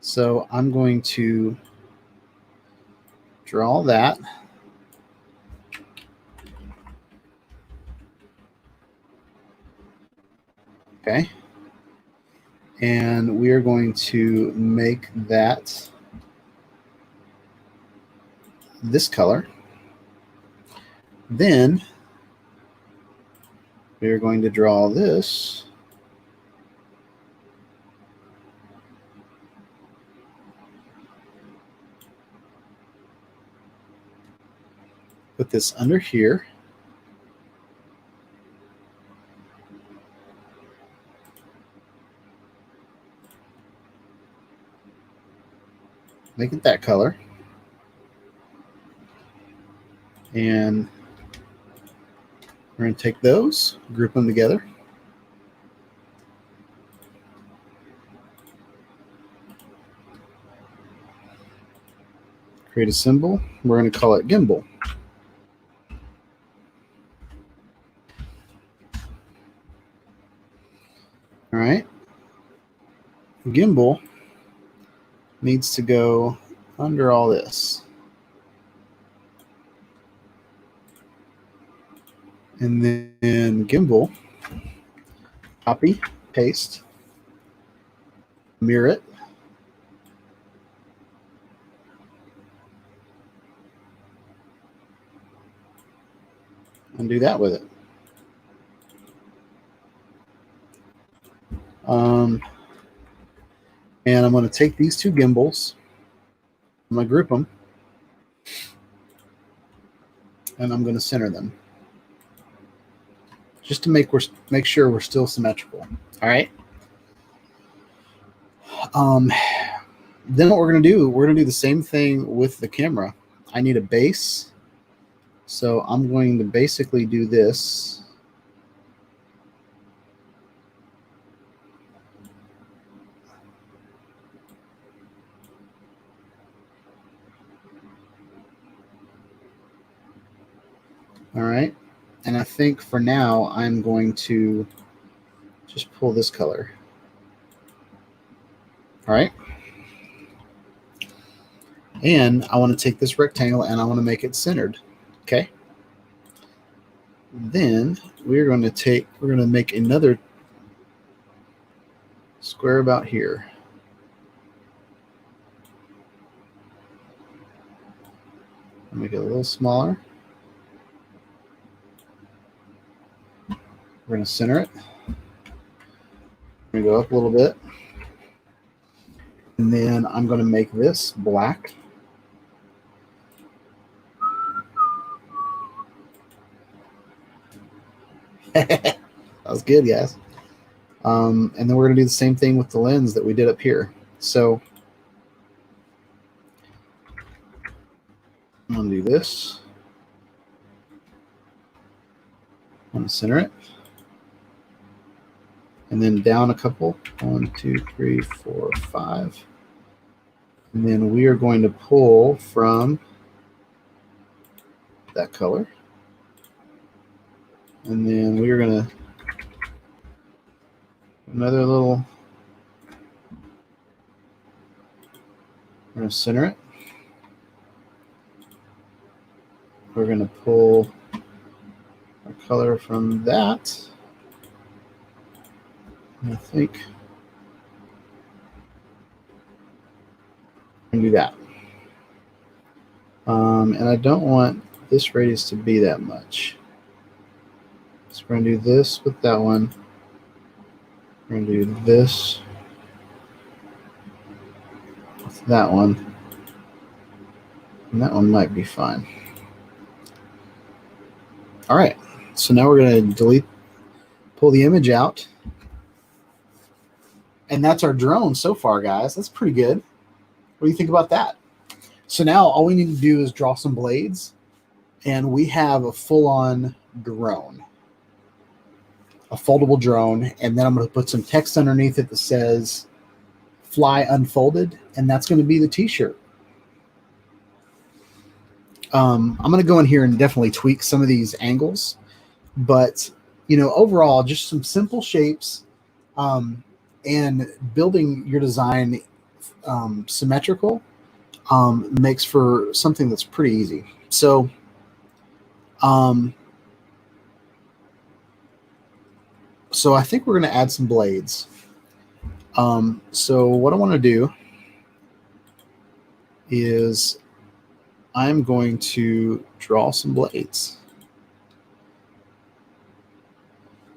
So I'm going to draw that. Okay. And we are going to make that this color. Then we are going to draw this. Put this under here. Make it that color. And we're going to take those, group them together. Create a symbol. We're going to call it gimbal. All right. Gimbal needs to go under all this. And then gimbal, copy, paste, mirror it. And do that with it. And I'm going to take these two gimbals, I'm going to group them, and I'm going to center them, just to make sure we're still symmetrical. All right. Then what we're going to do the same thing with the camera. I need a base, so I'm going to basically do this. All right, and I think for now I'm going to just pull this color. All right, and I want to take this rectangle and I want to make it centered. Okay, then we're going to make another square about here. Make it a little smaller. We're going to center it. We're going to go up a little bit. And then I'm going to make this black. That was good, guys. And then we're going to do the same thing with the lens that we did up here. So I'm going to do this. I'm going to center it. And then down a couple. 1, 2, 3, 4, 5. And then we are going to pull from that color. And then we are going to another little, we're going to center it. We're going to pull our color from that. And I think we can do that. And I don't want this radius to be that much. So we're going to do this with that one. We're going to do this with that one. And that one might be fine. All right. So now we're going to pull the image out. And that's our drone so far, guys. That's pretty good. What do you think about that? So now all we need to do is draw some blades and we have a full-on drone, a foldable drone, and then I'm going to put some text underneath it that says "Fly Unfolded," and that's going to be the T-shirt. I'm going to go in here and definitely tweak some of these angles, but overall, just some simple shapes, and building your design symmetrical makes for something that's pretty easy. So, so I think we're going to add some blades. So what I want to do is I'm going to draw some blades.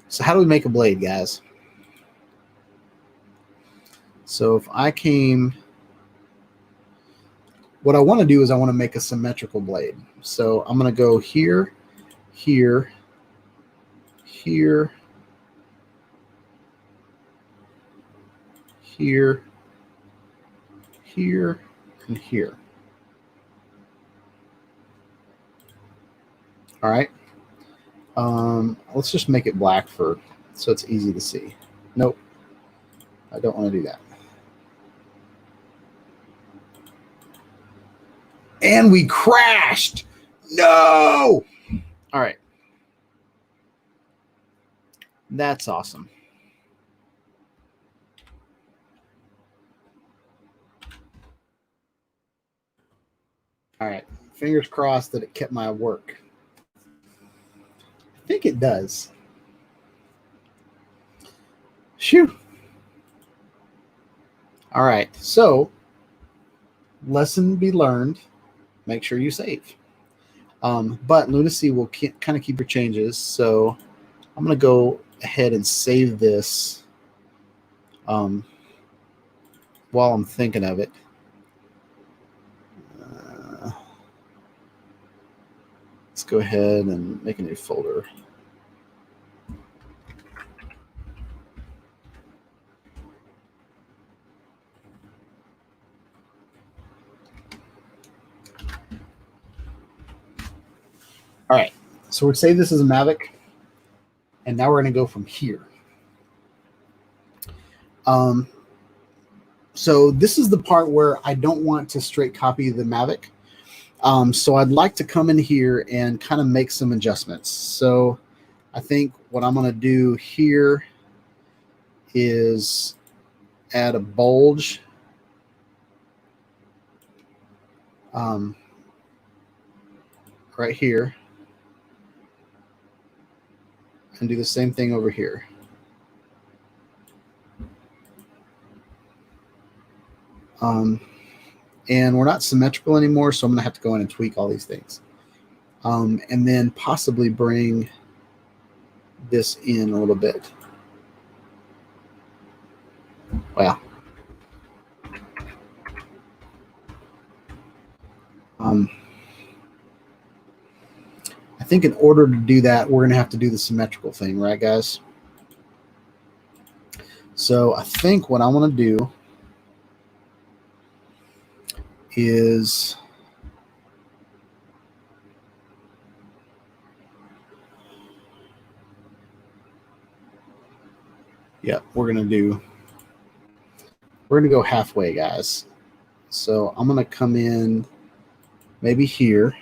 So how do we make a blade, guys? So if I came, what I want to do is I want to make a symmetrical blade. So I'm going to go here, here, here, here, here, and here. All right. Let's just make it black so it's easy to see. Nope, I don't want to do that. And we crashed. No. All right. That's awesome. All right. Fingers crossed that it kept my work. I think it does. Shoo. All right. So, lesson be learned. Make sure you save. But Lunacy will kind of keep your changes. So, I'm going to go ahead and save this while I'm thinking of it. Let's go ahead and make a new folder. All right, so we're save this as a Mavic, and now we're going to go from here. So this is the part where I don't want to straight copy the Mavic. So I'd like to come in here and kind of make some adjustments. So I think what I'm going to do here is add a bulge. Right here. And do the same thing over here. And we're not symmetrical anymore, so I'm going to have to go in and tweak all these things. And then possibly bring this in a little bit. Wow. I think in order to do that, we're going to have to do the symmetrical thing, right, guys? So I think what I want to do is we're going to go halfway, guys. So I'm going to come in maybe here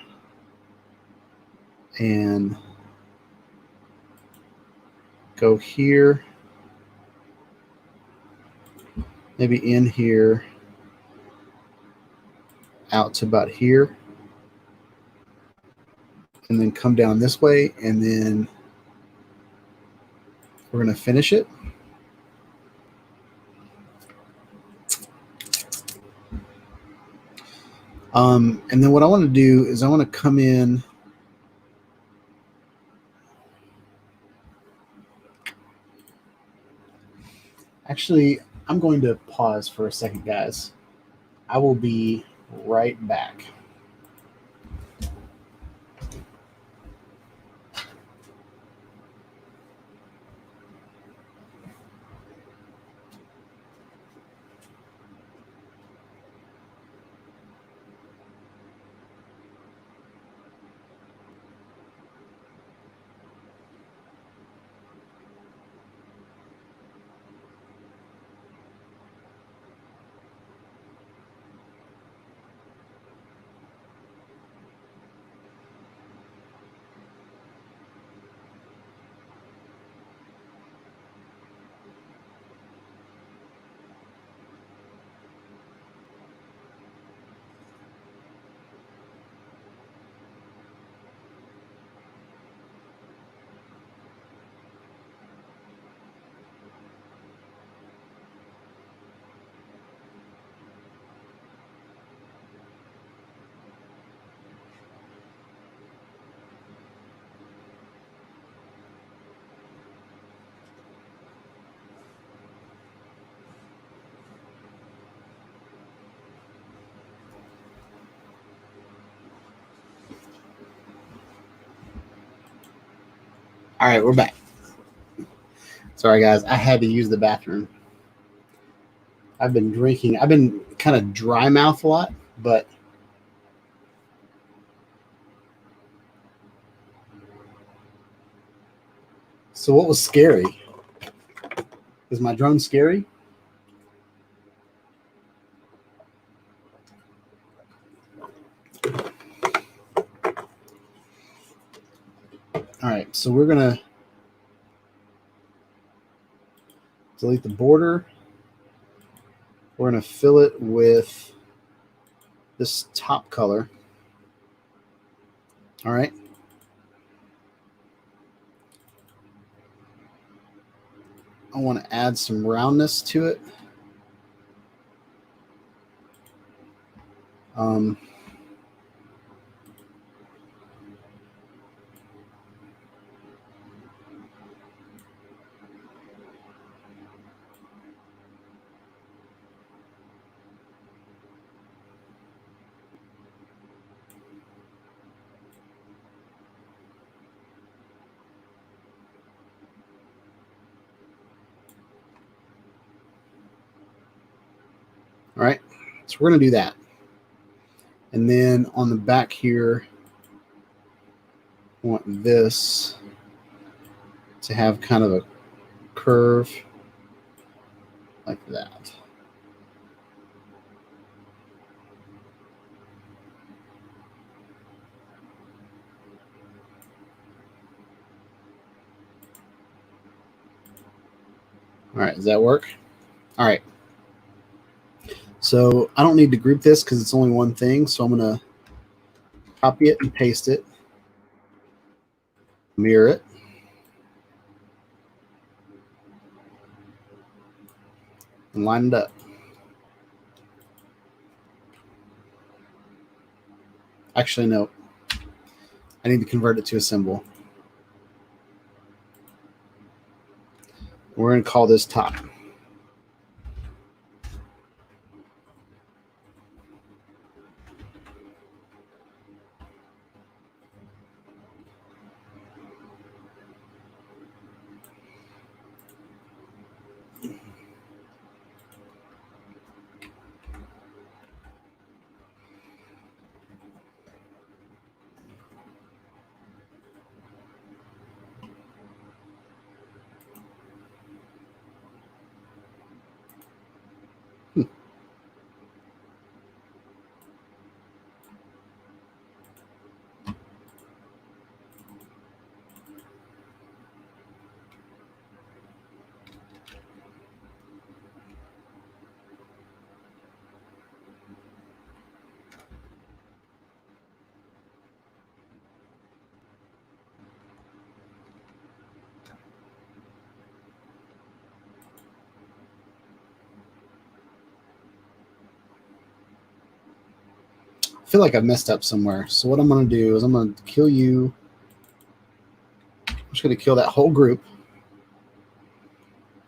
and go here, maybe in here, out to about here, and then come down this way, and then we're going to finish it. And then what I want to do is I want to come in actually, I'm going to pause for a second, guys. I will be right back. All right, we're back. Sorry, guys. I had to use the bathroom. I've been drinking. I've been kind of dry mouth a lot, but so what was scary? Is my drone scary? All right, so we're gonna delete the border. We're gonna fill it with this top color. All right. I want to add some roundness to it. All right, so we're going to do that. And then on the back here, I want this to have kind of a curve like that. All right, does that work? All right. So I don't need to group this because it's only one thing. So I'm going to copy it and paste it, mirror it, and line it up. Actually, no. I need to convert it to a symbol. We're going to call this top. I feel like I messed up somewhere. So what I'm going to do is I'm going to kill you. I'm just going to kill that whole group.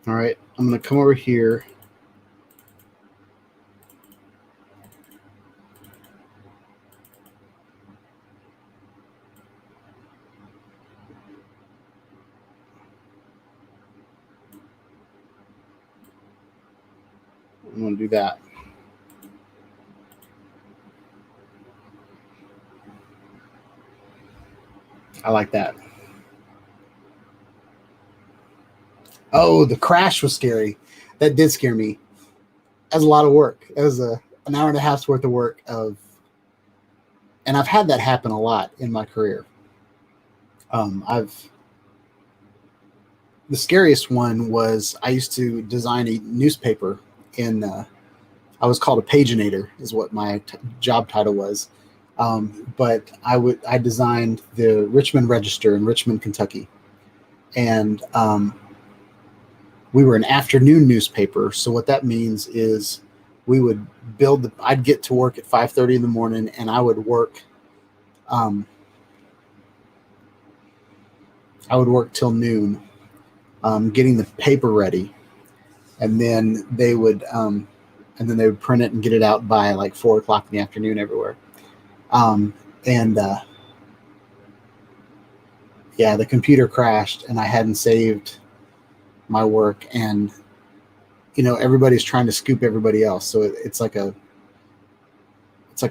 All right. I'm going to come over here. I'm going to do that. I like that. Oh, the crash was scary. That did scare me. That was a lot of work. It was an hour and a half's worth of work and I've had that happen a lot in my career. The scariest one was I used to design a newspaper I was called a paginator is what my job title was. But I designed the Richmond Register in Richmond, Kentucky. And we were an afternoon newspaper. So what that means is we would I'd get to work at 5:30 in the morning and I would work till noon, getting the paper ready. And then they would print it and get it out by like 4 o'clock in the afternoon everywhere. Yeah, the computer crashed and I hadn't saved my work, and everybody's trying to scoop everybody else, so it's like a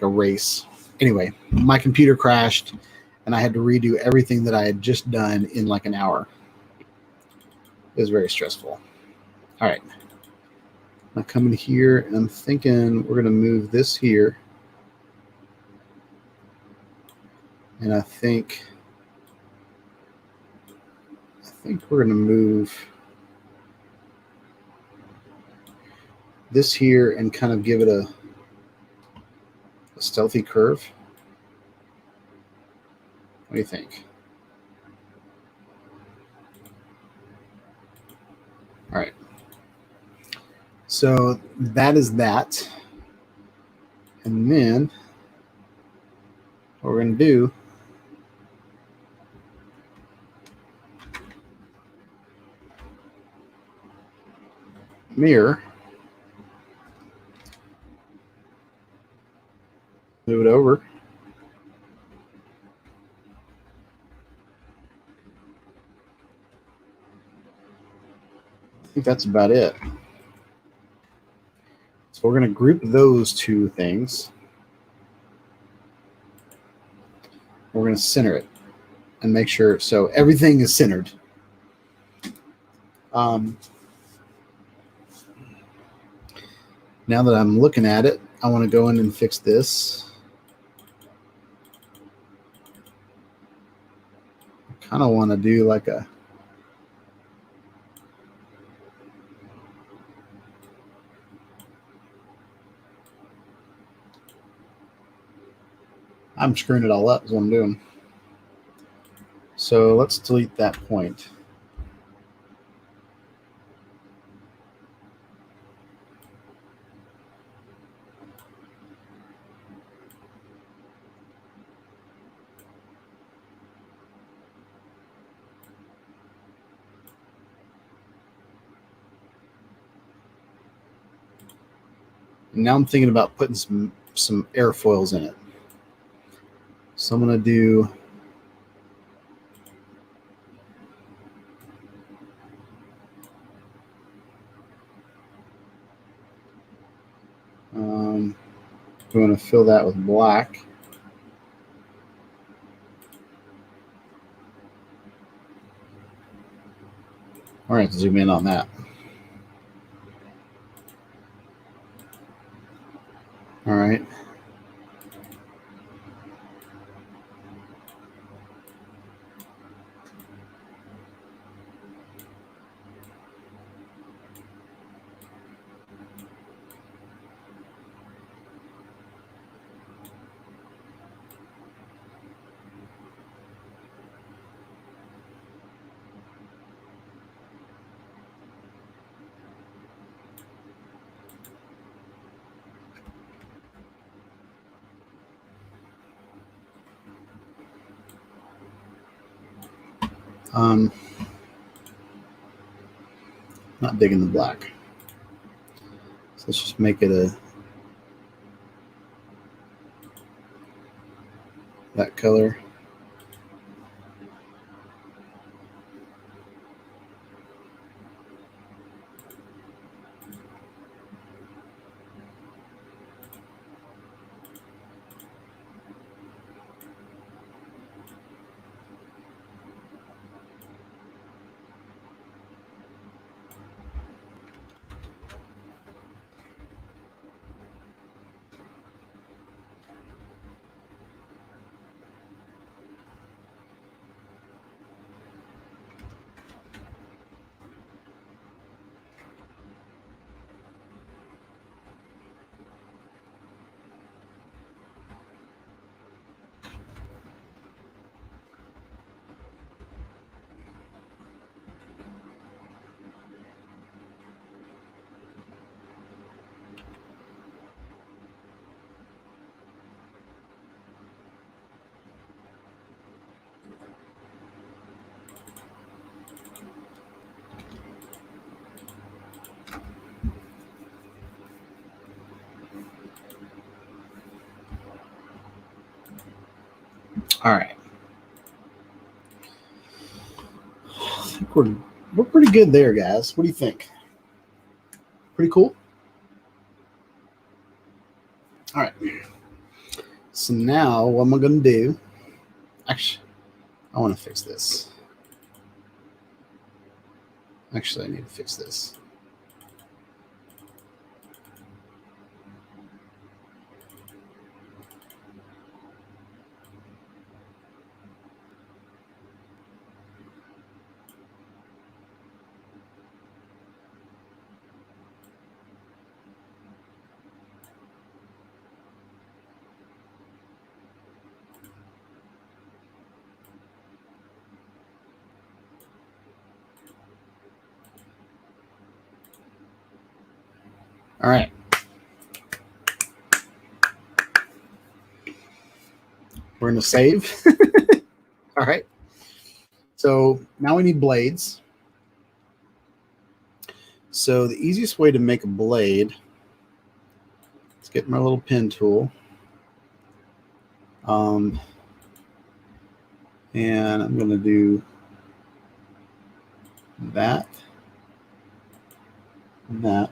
race. Anyway, my computer crashed and I had to redo everything that I had just done in like an hour. It was very stressful. All right, I come in here and I'm thinking we're going to move this here, and I think we're going to move this here and kind of give it a stealthy curve. What do you think? All right. So that is that. And then what we're going to do, mirror, move it over. I think that's about it. So we're going to group those two things. We're going to center it and make sure so everything is centered. Now that I'm looking at it, I want to go in and fix this. I kind of want to do like a I'm screwing it all up is what I'm doing. So let's delete that point. And now I'm thinking about putting some airfoils in it. So I'm going to do I'm going to fill that with black. All right, zoom in on that. All right. Not digging the black. So let's just make it that color. All right. think we're pretty good there, guys. What do you think? Pretty cool? All right. So now what am I going to do? Actually, I want to fix this. Actually, I need to fix this. All right. We're going to save. All right. So now we need blades. So the easiest way to make a blade, let's get my little pen tool. And I'm going to do that, that,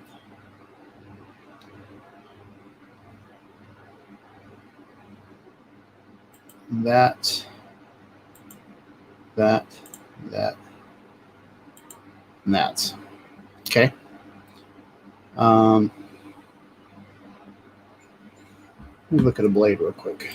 that, that, that, and that. Okay. Let me look at a blade real quick.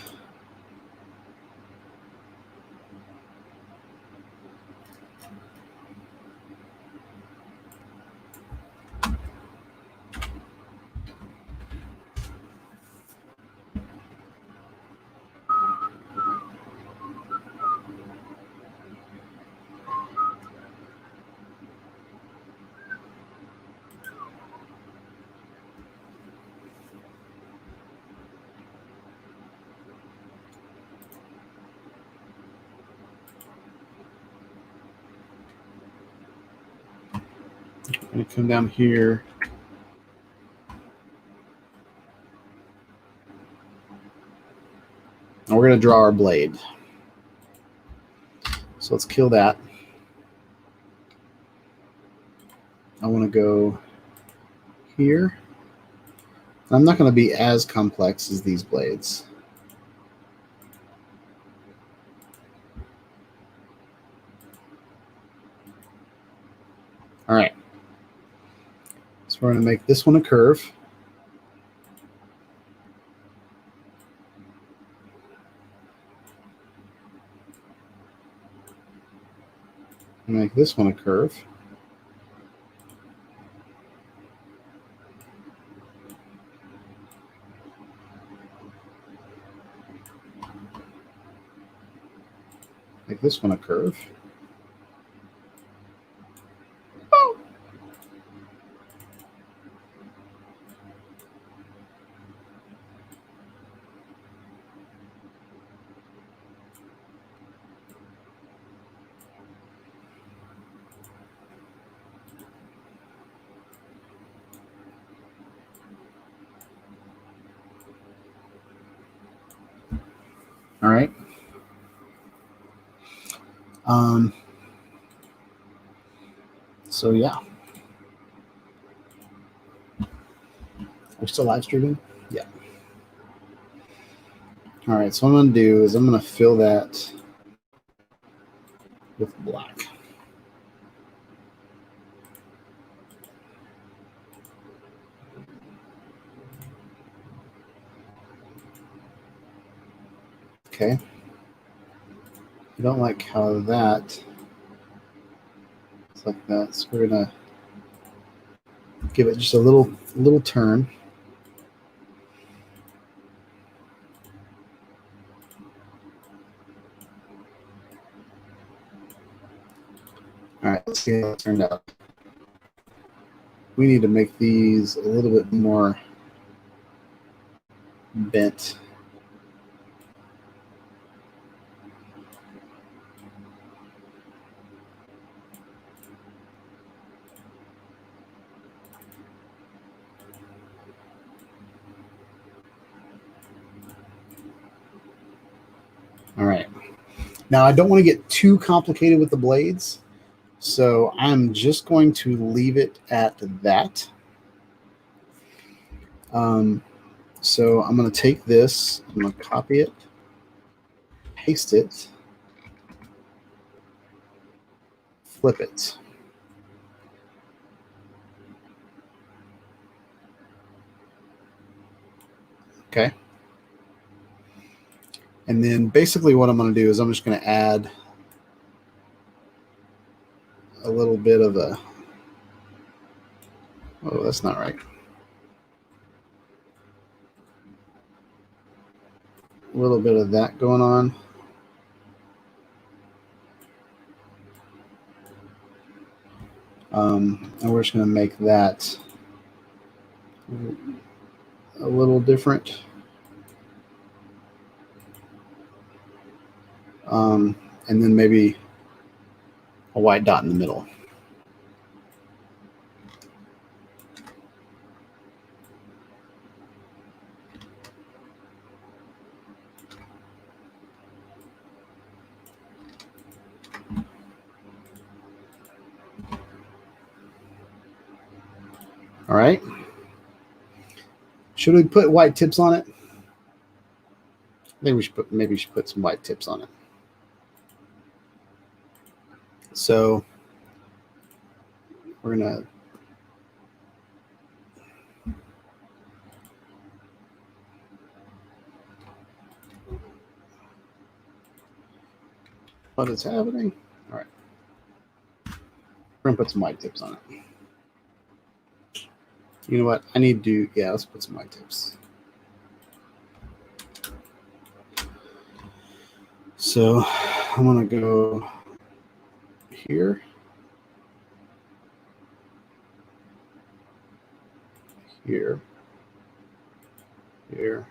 I'm going to come down here. And we're going to draw our blade. So let's kill that. I want to go here. I'm not going to be as complex as these blades. All right. So we're going to make this one a curve. Make this one a curve. Make this one a curve. Oh. All right. So yeah. We're still live streaming? Yeah. All right, so what I'm going to do is I'm going to fill that with black. Okay. I don't like how that it's like that, so we're going to give it just a little turn. All right, let's see how it turned out. We need to make these a little bit more bent. All right. Now, I don't want to get too complicated with the blades. So I'm just going to leave it at that. So I'm going to take this, I'm going to copy it, paste it, flip it. Okay. And then basically what I'm going to do is I'm just going to add a little bit of a, oh, that's not right. A little bit of that going on. And we're just going to make that a little different. And then maybe a white dot in the middle. All right. Should we put white tips on it? I think we should put, maybe we should put some white tips on it. So we're going to what is happening? All right. We're going to put some white tips on it. You know what? I need to, yeah, let's put some white tips. So I'm going to go here. Here. Here.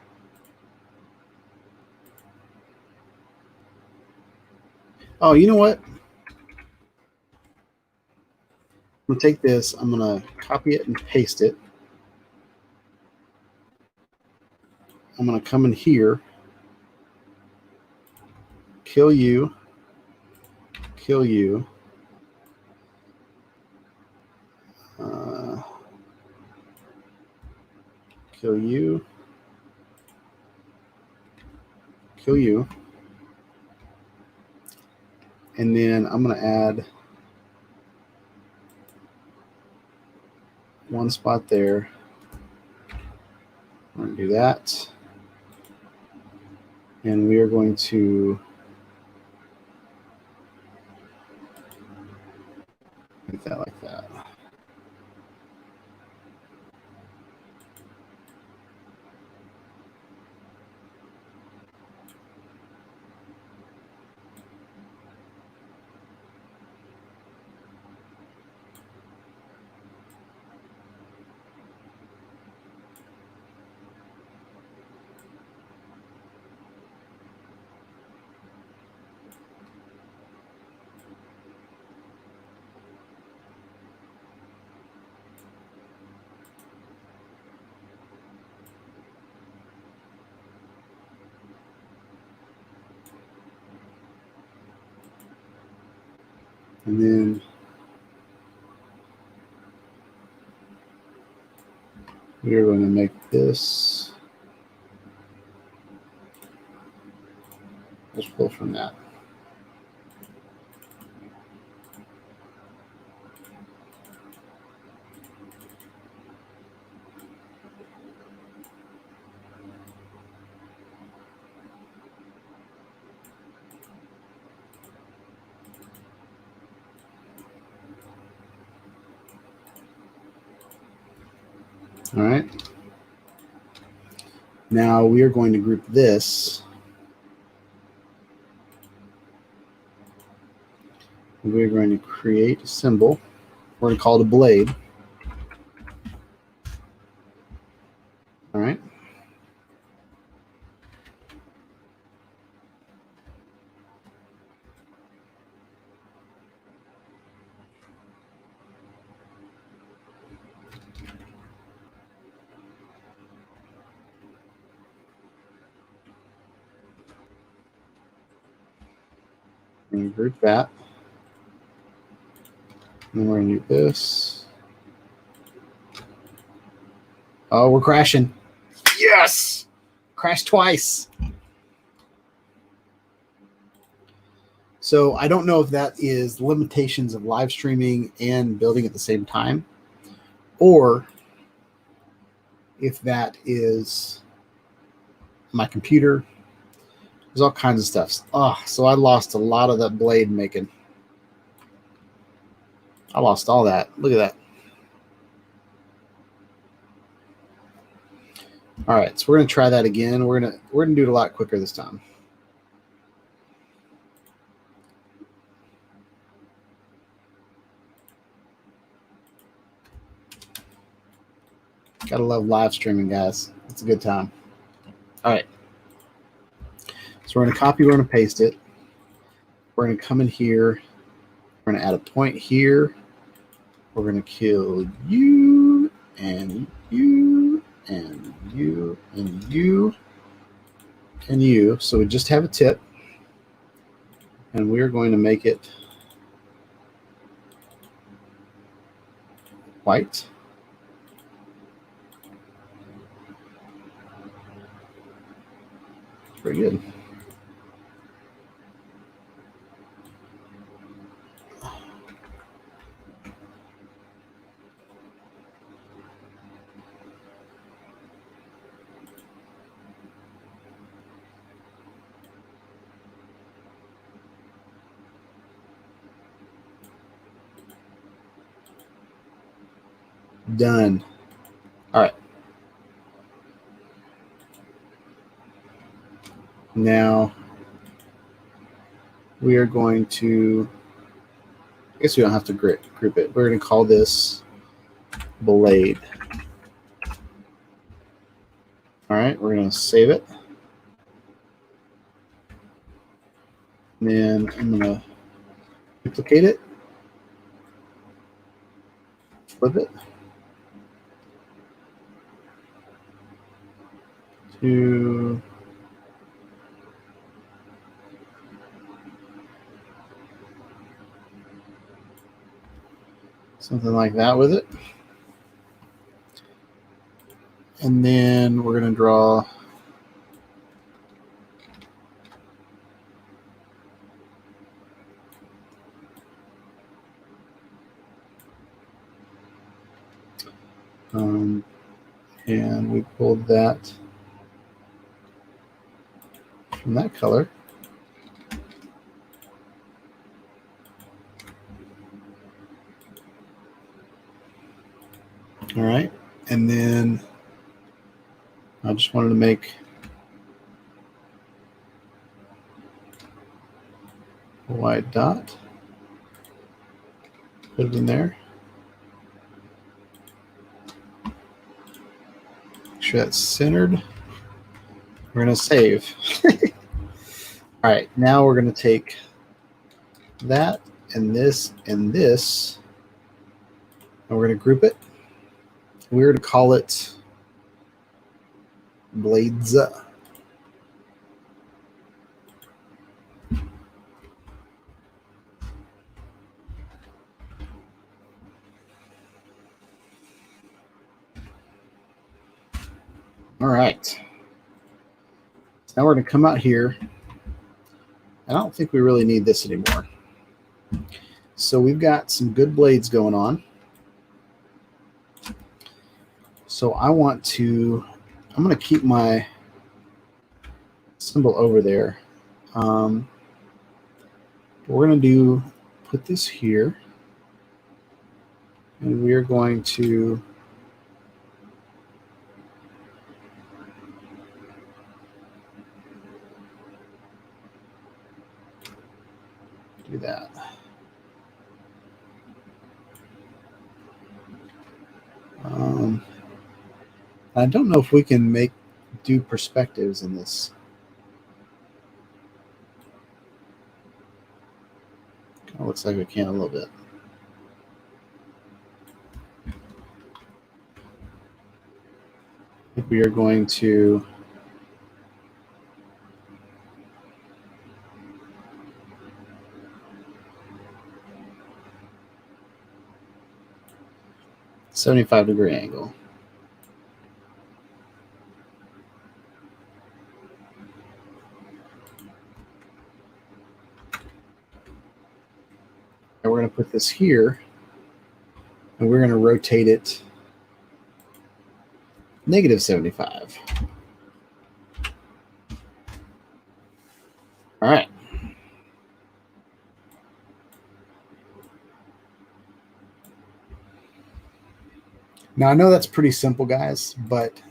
Oh, you know what? I'm going to take this. I'm going to copy it and paste it. I'm going to come in here. Kill you. Kill you. Kill you. Kill you. And then I'm going to add one spot there. I'm going to do that. And we are going to make that like that. And then we are going to make this. Let's pull from that. All right. Now we are going to group this. We're going to create a symbol. We're going to call it a blade. All right. We're going to group that. then we're going to do this. Oh, we're crashing. Yes! Crashed twice. So I don't know if that is limitations of live streaming and building at the same time, or if that is my computer. There's all kinds of stuff. Oh, so I lost a lot of that blade making. I lost all that. Look at that. All right, so we're gonna try that again. We're gonna do it a lot quicker this time. Gotta love live streaming, guys. It's a good time. All right. So we're gonna copy, we're gonna paste it. We're gonna come in here. We're gonna add a point here. We're gonna kill you and you and you and you and you. So we just have a tip, and we're going to make it white. Pretty good. Done. All right. Now we are going to, I guess we don't have to group it. We're going to call this blade. All right, we're going to save it. And then I'm going to duplicate it, flip it to something like that with it. And then we're going to draw and we pulled that from that color. All right, and then I just wanted to make a white dot, put it in there. Make sure that's centered. We're going to save. All right, now we're going to take that and this, and we're going to group it. We're going to call it blades. All right. So now we're going to come out here. I don't think we really need this anymore. So we've got some good blades going on. So I'm going to keep my symbol over there. We're going to put this here, and we're going to do that. I don't know if we can do perspectives in this. Kind of looks like we can a little bit. I think we are going to 75-degree angle. And we're going to put this here, and we're going to rotate it -75. All right. Now, I know that's pretty simple, guys, but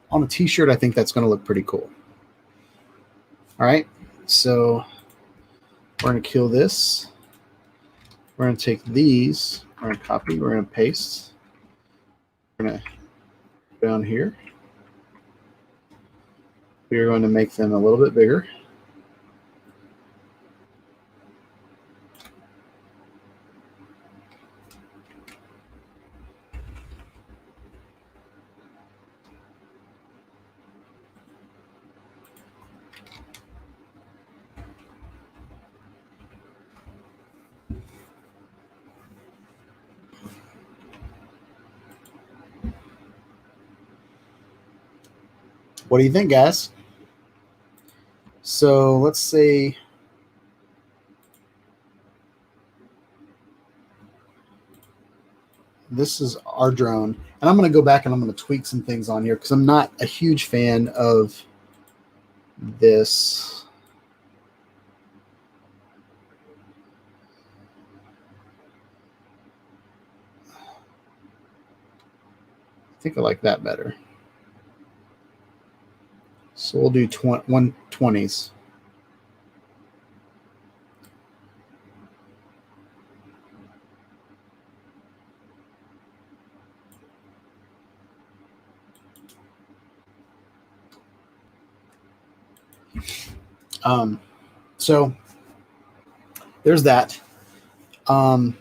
on a t-shirt, I think that's going to look pretty cool. All right. So we're going to kill this. We're going to take these. We're going to copy. We're going to paste. We're going to go down here. We're going to make them a little bit bigger. What do you think, guys? So let's say this is our drone, and I'm going to go back and I'm going to tweak some things on here because I'm not a huge fan of this. I think I like that better. So we'll do 120s. So there's that. And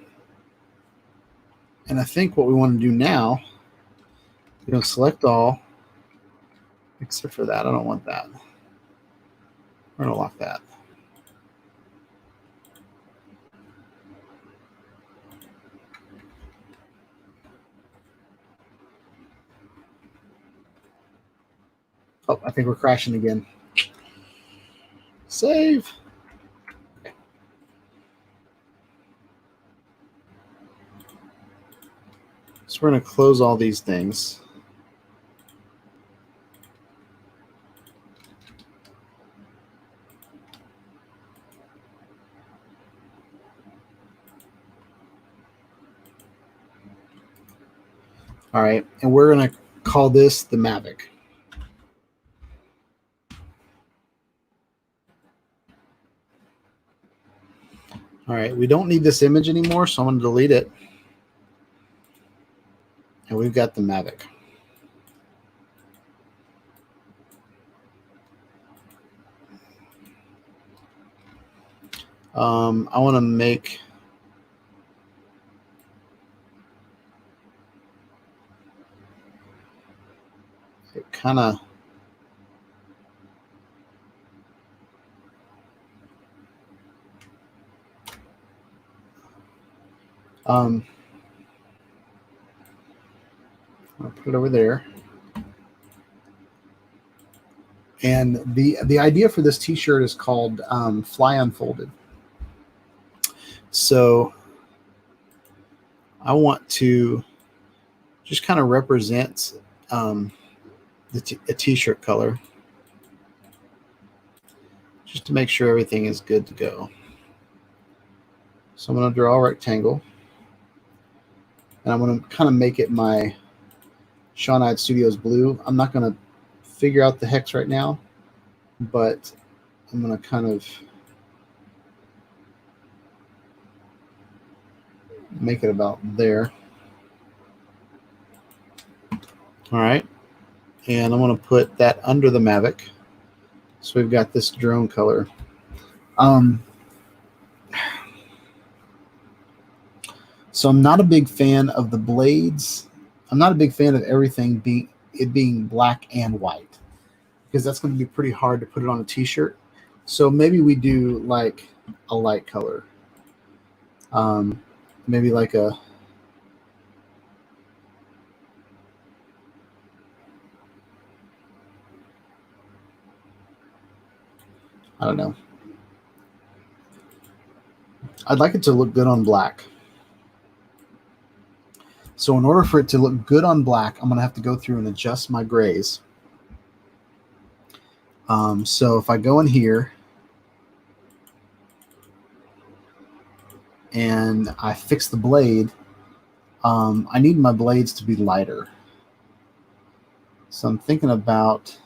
I think what we want to do now, select all, except for that. I don't want that. We're going to lock that. Oh, I think we're crashing again. Save. Okay. So we're going to close all these things. All right, and we're going to call this the Mavic. All right, we don't need this image anymore, so I'm going to delete it. And we've got the Mavic. I want to make it kind of I'll put it over there. And the idea for this t-shirt is called Fly Unfolded. So I want to just kind of represent a t-shirt color, just to make sure everything is good to go. So I'm going to draw a rectangle, and I'm going to kind of make it my Shawn Studios blue. I'm not going to figure out the hex right now, but I'm going to kind of make it about there. All right. And I'm going to put that under the Mavic. So we've got this drone color. So I'm not a big fan of the blades. I'm not a big fan of everything being black and white, because that's going to be pretty hard to put it on a t-shirt. So maybe we do like a light color. Maybe like a I don't know. I'd like it to look good on black. So in order for it to look good on black, I'm going to have to go through and adjust my grays. So if I go in here and I fix the blade, I need my blades to be lighter. So I'm thinking about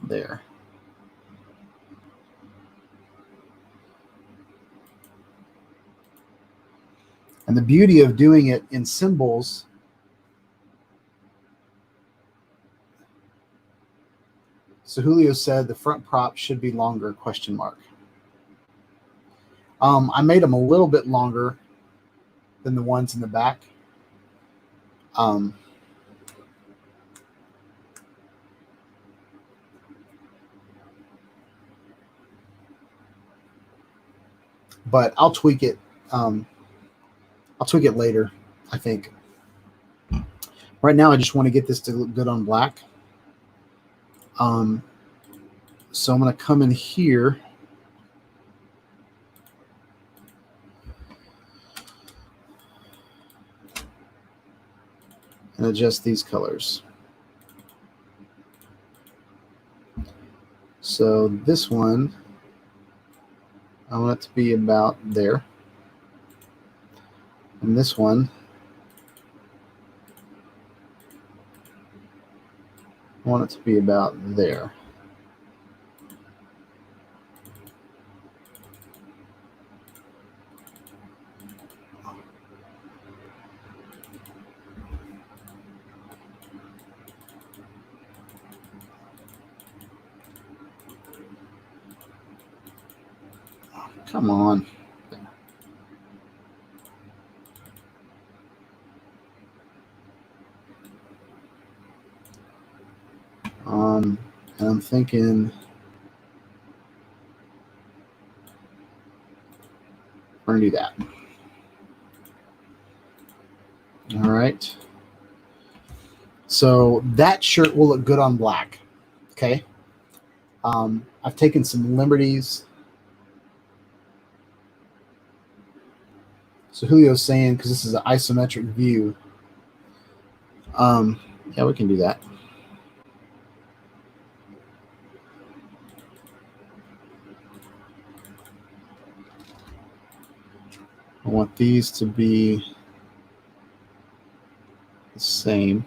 there. And the beauty of doing it in symbols, so Julio said the front prop should be longer, question mark. I made them a little bit longer than the ones in the back. But I'll tweak it. I'll tweak it later, I think. Right now, I just want to get this to look good on black. So I'm going to come in here and adjust these colors. So this one, I want it to be about there. And this one, I want it to be about there. Come on. And I'm thinking we're going to do that. All right. So that shirt will look good on black. Okay. I've taken some liberties. So Julio's saying, because this is an isometric view, yeah, we can do that. I want these to be the same.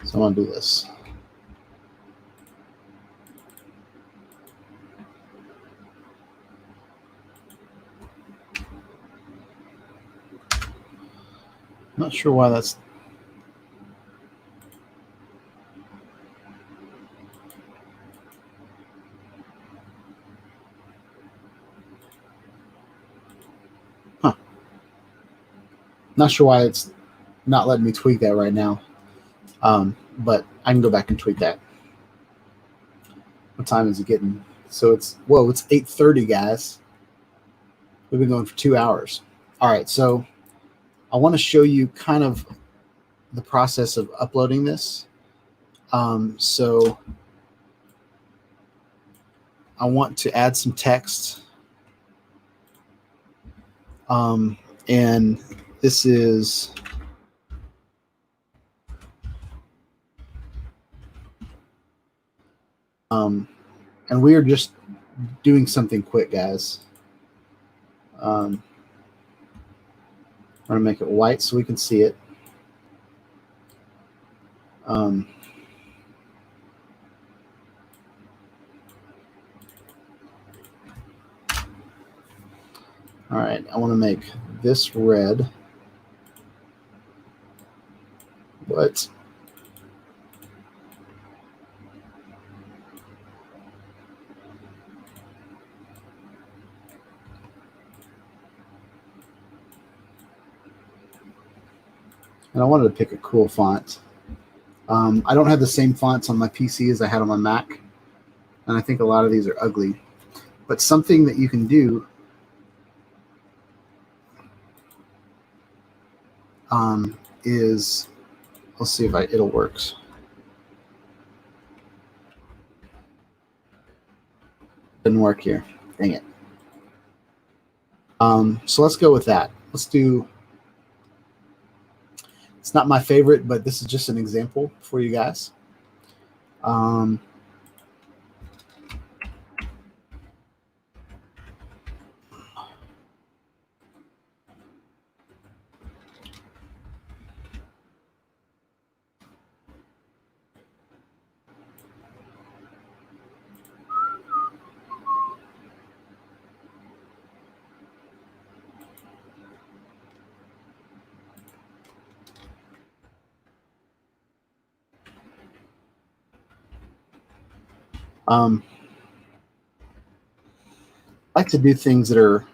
So I'm going to do this. Not sure why that's. Not sure why it's not letting me tweak that right now. But I can go back and tweak that. What time is it getting? So it's 8:30, guys. We've been going for 2 hours. All right, so I want to show you kind of the process of uploading this. So I want to add some text. And this is and we are just doing something quick, guys. I'm going to make it white so we can see it. All right, I want to make this red. What? And I wanted to pick a cool font. I don't have the same fonts on my PC as I had on my Mac, and I think a lot of these are ugly. But something that you can do is, let's see if it'll works. Didn't work here. Dang it. So let's go with that. Let's do. It's not my favorite, but this is just an example for you guys. Um, I like to do things that are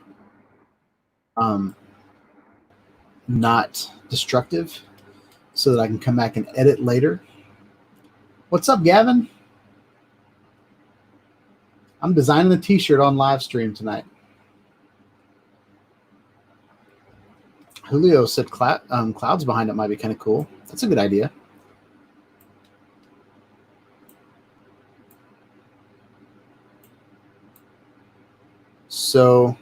not destructive so that I can come back and edit later. What's up, Gavin? I'm designing a t-shirt on live stream tonight. Julio said clouds behind it might be kind of cool. That's a good idea. So,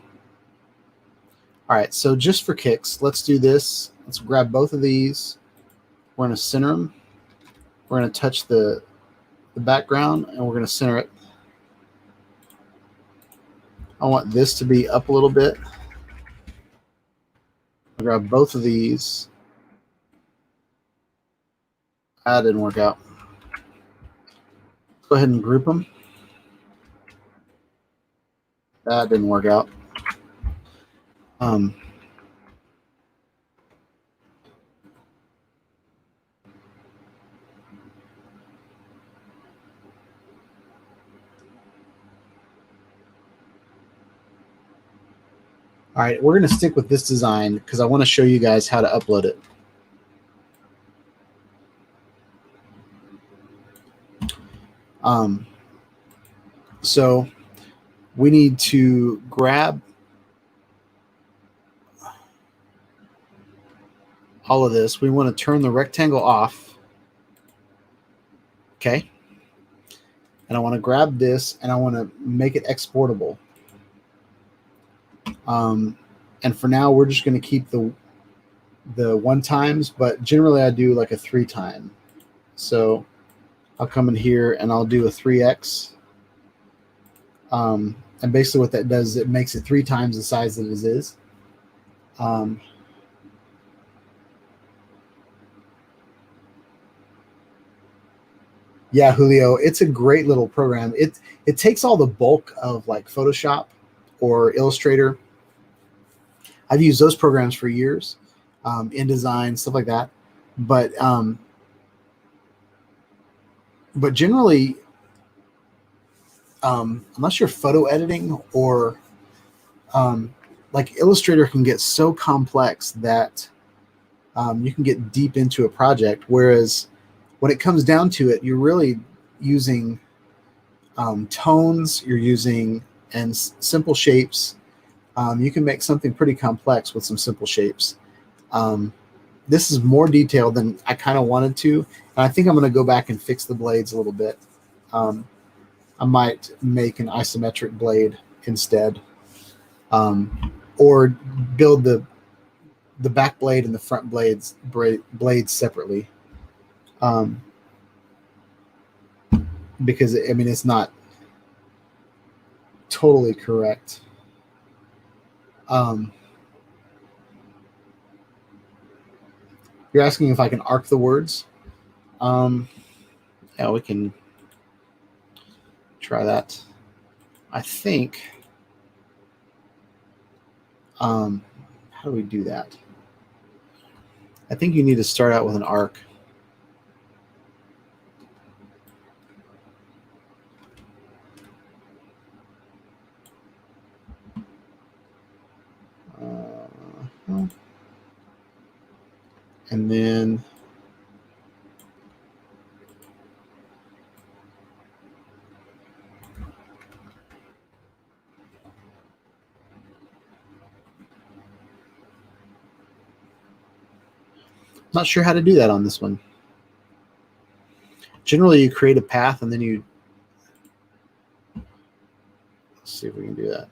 all right, so just for kicks, let's do this. Let's grab both of these. We're going to center them. We're going to touch the background, and we're going to center it. I want this to be up a little bit. I'll grab both of these. That didn't work out. Go ahead and group them. That didn't work out. All right, we're going to stick with this design because I want to show you guys how to upload it. So we need to grab all of this. We want to turn the rectangle off. Okay. And I want to grab this and I want to make it exportable. And for now, we're just going to keep the 1 times, but generally I do like a 3 time. So I'll come in here and I'll do a 3x. And basically what that does is it makes it 3 times the size that it is. Yeah, Julio, it's a great little program. It takes all the bulk of like Photoshop or Illustrator. I've used those programs for years, InDesign, stuff like that. But generally, unless you're photo editing or like Illustrator can get so complex that you can get deep into a project. Whereas when it comes down to it, you're really using tones, you're using simple shapes. You can make something pretty complex with some simple shapes. This is more detailed than I kind of wanted to. And I think I'm going to go back and fix the blades a little bit. I might make an isometric blade instead, or build the back blade and the front blades separately. Because I mean, it's not totally correct. You're asking if I can arc the words. Yeah, we can try that. I think. How do we do that? I think you need to start out with an arc. And then Not sure how to do that on this one. Generally, you create a path and then you... Let's see if we can do that.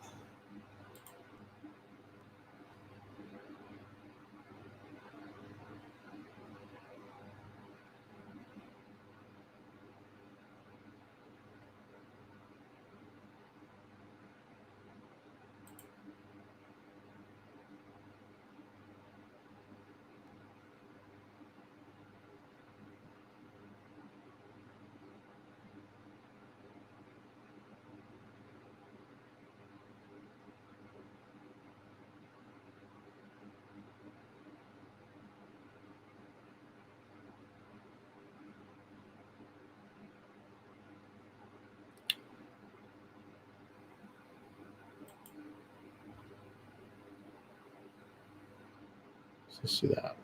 Let's do that.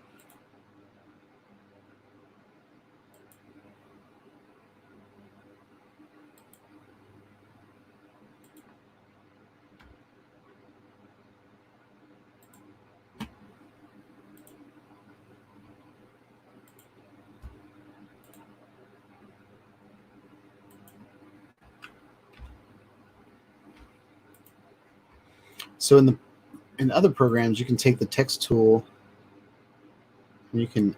So in other programs, you can take the text tool and you can...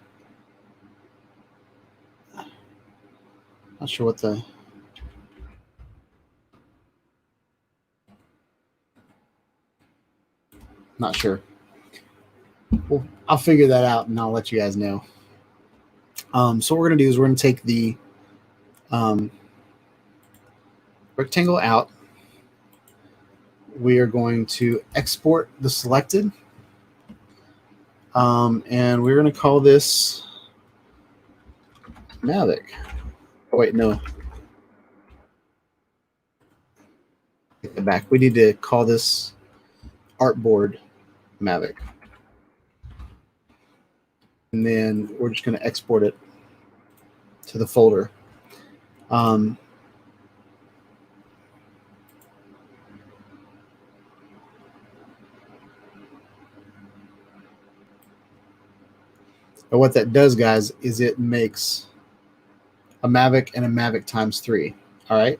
Not sure what the... Not sure. Well, I'll figure that out and I'll let you guys know. So what we're going to do is we're going to take the rectangle out. We are going to export the selected. And we're going to call this Mavic. Oh, wait, no. Take it back. We need to call this Artboard Mavic. And then we're just going to export it to the folder. But what that does, guys, is it makes a Mavic and a Mavic times 3. All right.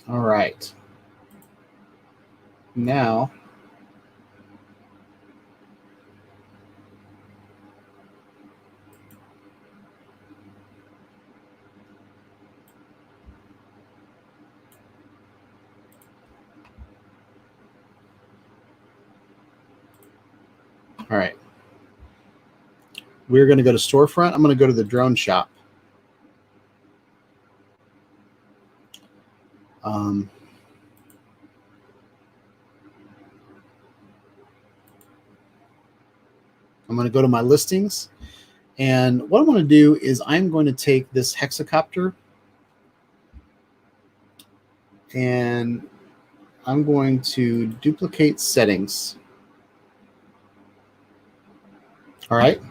All right. Now, all right. We're going to go to storefront. I'm going to go to the drone shop. I'm going to go to my listings. And what I'm going to do is I'm going to take this hexacopter and I'm going to duplicate settings. All right.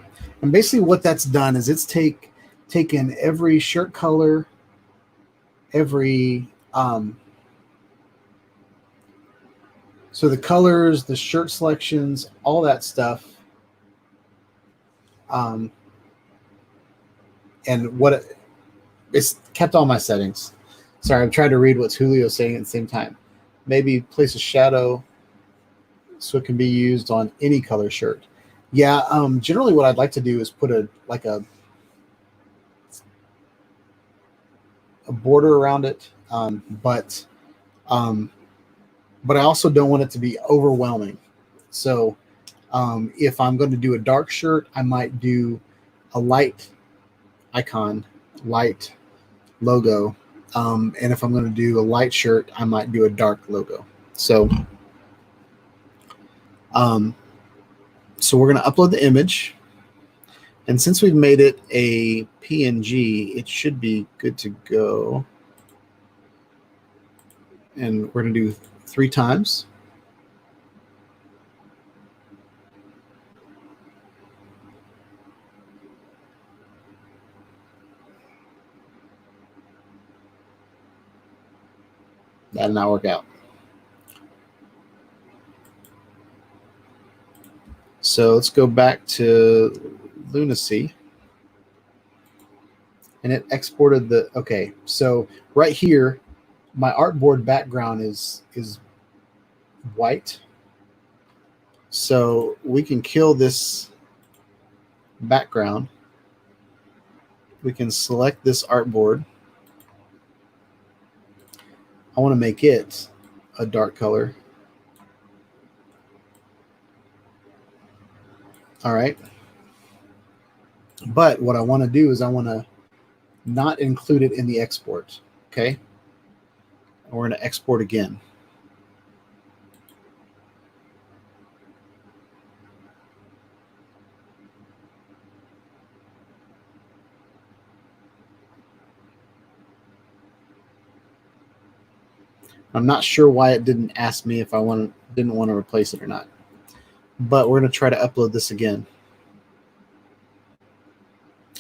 And basically what that's done is it's taken every shirt color, every so the colors, the shirt selections, all that stuff. And it's kept all my settings. Sorry, I'm trying to read what Julio's saying at the same time. Maybe place a shadow so it can be used on any color shirt. Yeah, generally what I'd like to do is put a border around it, but I also don't want it to be overwhelming. So if I'm going to do a dark shirt, I might do a light icon, light logo. And if I'm going to do a light shirt, I might do a dark logo. So we're going to upload the image. And since we've made it a PNG, it should be good to go. And we're going to do 3 times. That did not work out. So let's go back to Lunacy. And it exported the, okay, so right here, my artboard background is white. So we can kill this background. We can select this artboard. I want to make it a dark color. All right. But what I want to do is I want to not include it in the export. Okay. We're going to export again. I'm not sure why it didn't ask me if I didn't want to replace it or not. But we're going to try to upload this again.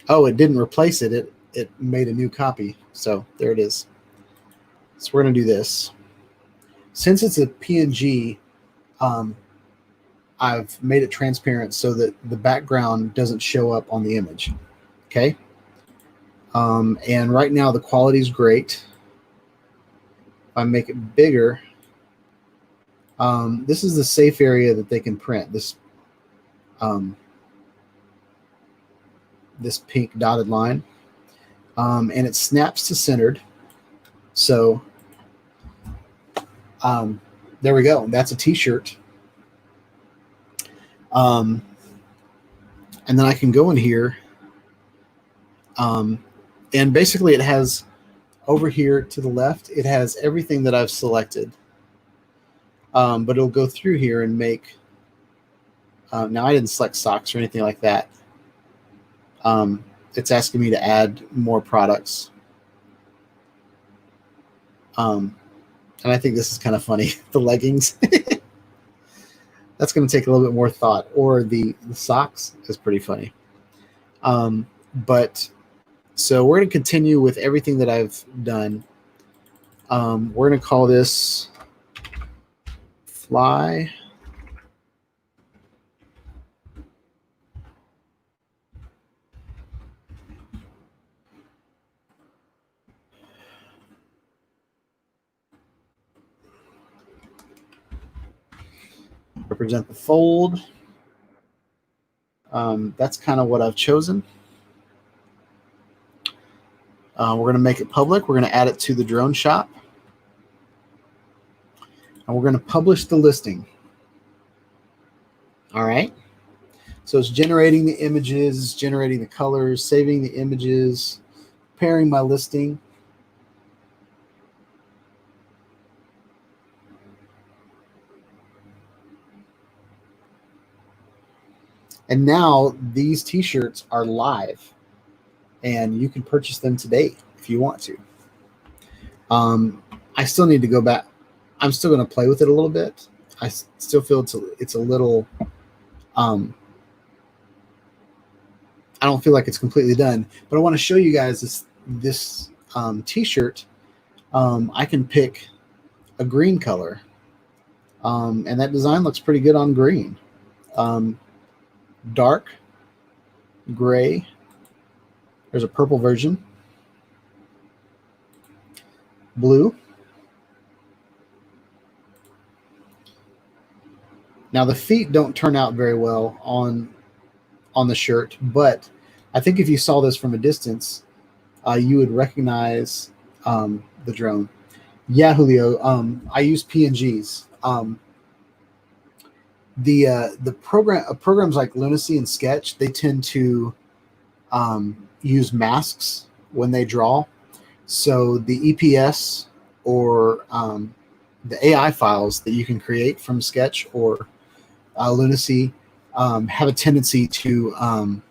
Oh, it didn't replace it. It made a new copy. So there it is. So we're going to do this. Since it's a PNG, I've made it transparent so that the background doesn't show up on the image. Okay. And right now the quality is great. If I make it bigger, this is the safe area that they can print. This pink dotted line, and it snaps to centered. So there we go. That's a t-shirt. And then I can go in here, and basically it has over here to the left, it has everything that I've selected. But it'll go through here and make, now I didn't select socks or anything like that. It's asking me to add more products. And I think this is kind of funny, the leggings. That's going to take a little bit more thought. Or the socks is pretty funny. But so we're going to continue with everything that I've done. We're going to call this fly. Represent the fold. That's kind of what I've chosen. We're going to make it public. We're going to add it to the drone shop. And we're going to publish the listing. All right. So it's generating the images, generating the colors, saving the images, preparing my listing. And now these t-shirts are live, and you can purchase them today if you want to. I still need to go back. I'm still going to play with it a little bit. I still feel it's a little, I don't feel like it's completely done, but I want to show you guys this t-shirt. I can pick a green color, and that design looks pretty good on green. Dark gray. There's a purple version. Blue. Now the feet don't turn out very well on the shirt, but I think if you saw this from a distance, you would recognize the drone. Yeah, Julio. I use PNGs. The programs like Lunacy and Sketch, they tend to use masks when they draw. So the EPS or the AI files that you can create from Sketch or Lunacy have a tendency to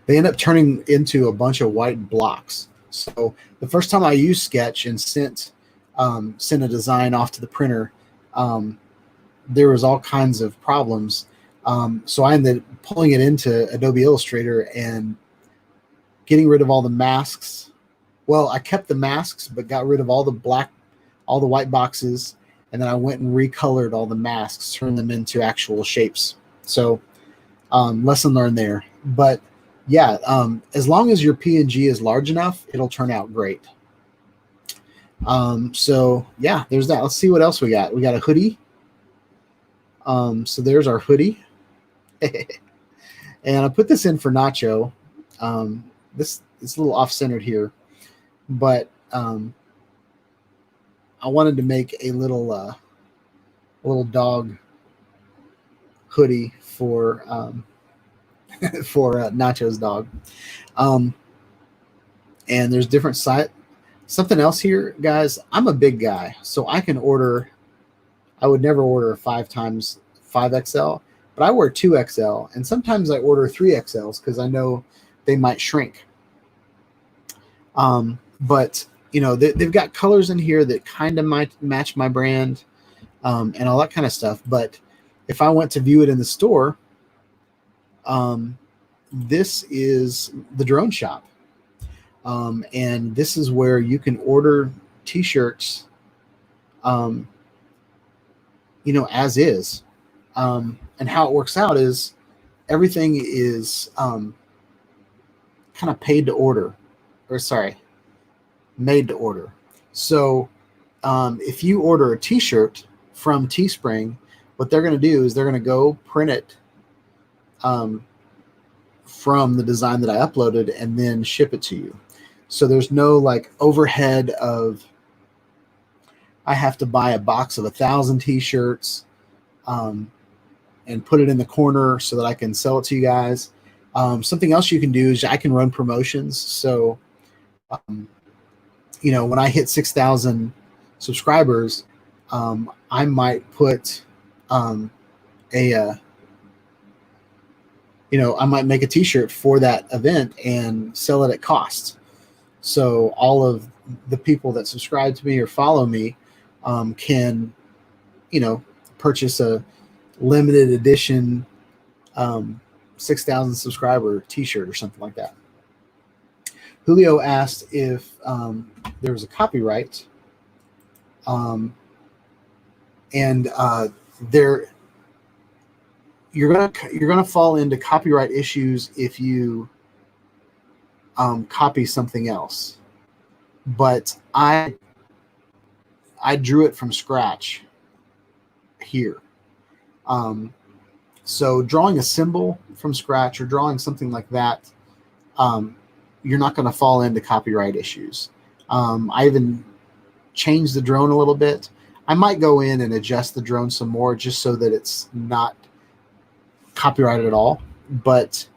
they end up turning into a bunch of white blocks. So the first time I used Sketch and sent a design off to the printer, there was all kinds of problems. So I ended up pulling it into Adobe Illustrator and getting rid of all the masks Well, I kept the masks, but got rid of all the white boxes, and then I went and recolored all the masks, turned them into actual shapes. So lesson learned there. But yeah, as long as your PNG is large enough, it'll turn out great. So yeah, there's that. Let's see what else we got. We got a hoodie. So there's our hoodie. And I put this in for Nacho. This is a little off-centered here, but I wanted to make a little dog hoodie for for Nacho's dog. And there's different size. Something else here, guys. I'm a big guy, so I can order. I would never order 5x5XL, but I wear 2XL, and sometimes I order 3XLs because I know they might shrink. But you know, they've got colors in here that kind of might match my brand, and all that kind of stuff. But if I went to view it in the store, this is the drone shop. And this is where you can order t-shirts, you know, as is. And how it works out is everything is kind of paid to order, or sorry, made to order. So if you order a t-shirt from Teespring, what they're going to do is they're going to go print it from the design that I uploaded and then ship it to you. So there's no like overhead of I have to buy a box of 1,000 t-shirts and put it in the corner so that I can sell it to you guys. Something else you can do is I can run promotions. So, you know, when I hit 6,000 subscribers, I might put you know, I might make a t-shirt for that event and sell it at cost. So all of the people that subscribe to me or follow me can, you know, purchase a limited edition 6,000 subscriber t-shirt or something like that. Julio asked if there was a copyright. You're gonna fall into copyright issues if you copy something else. But I drew it from scratch here. So drawing a symbol from scratch or drawing something like that, you're not going to fall into copyright issues. I even changed the drone a little bit. I might go in and adjust the drone some more just so that it's not copyrighted at all. But